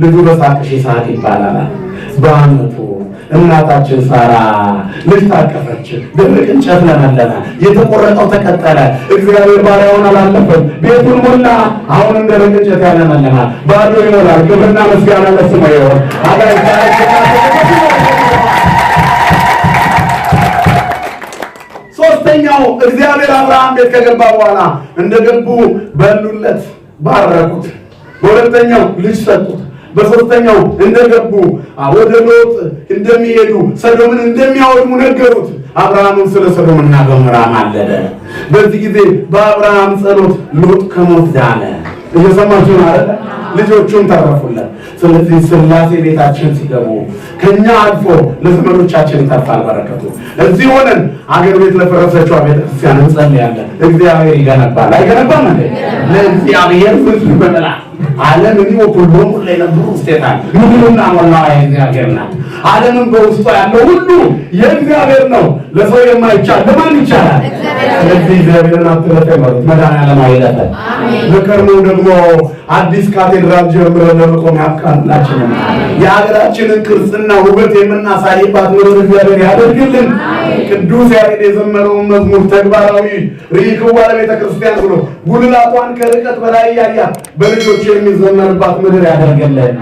ልጁ በሳቅሽ ይሳቅ ይባላል። በአመቱ እናታችን ሳራ ልጅ ታቀፈች። ደረቅ እንጨት ለመለመ፣ የተቆረጠው ተቀጠለ። እግዚአብሔር ባሪያውን አላለፈም። ቤቱን ሞላ። አሁንም ደረቅ እንጨት ያለመልማል፣ ባዶ ይሞላል። ክብርና ምስጋና ለስሙ ይሁን። ሶስተኛው እግዚአብሔር አብርሃም ቤት ከገባ በኋላ እንደገቡ በሉለት፣ ባረኩት። በሁለተኛው ልጅ ሰጡት። በሶስተኛው እንደገቡ ወደ ሎጥ እንደሚሄዱ ሰዶምን እንደሚያወድሙ ነገሩት። አብርሃምም ስለ ሰዶምና ገሞራ ማለደ። በዚህ ጊዜ በአብርሃም ጸሎት ሎጥ ከሞት ዳነ። እየሰማችሁ አይደል? ልጆቹን ተረፉለት። ስለዚህ ሥላሴ ቤታችን ሲገቡ ከኛ አልፎ ለዘመዶቻችን ይተርፋል በረከቱ። እዚህ ሆነን አገር ቤት ለፈረሰችው ቤተክርስቲያን እንጸልያለን። እግዚአብሔር ይገነባል። አይገነባም እንዴ? ለእግዚአብሔር ፍጹም በመላ ዓለም እንዲሁ ሁሉም ላይ ነብሩ ስቴታል ምድሩና ሞላዋ የእግዚአብሔር ናት። ዓለምን በውስጡ ያለው ሁሉ የእግዚአብሔር ነው። ለሰው የማይቻል ለማን ይቻላል? ስለዚህ እግዚአብሔርን አትለፈ ማለት መድኃኒዓለም አይለፈን። በከርሞ ደግሞ አዲስ ካቴድራል ጀምረን ለመቆም ያብቃላችንም። የሀገራችንን ቅርጽና ውበት የምናሳይባት ምድር እግዚአብሔር ያደርግልን። ቅዱስ ያሬድ የዘመረውን መዝሙር ተግባራዊ ሪክዋ ለቤተ ክርስቲያን ብሎ ጉልላቷን ከርቀት በላይ ያያት በልጆች የሚዘመርባት ምድር ያደርግልን።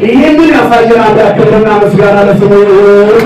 ይህንን ያሳየን አምላክ ክብርና ምስጋና ለስሙ ይሁን።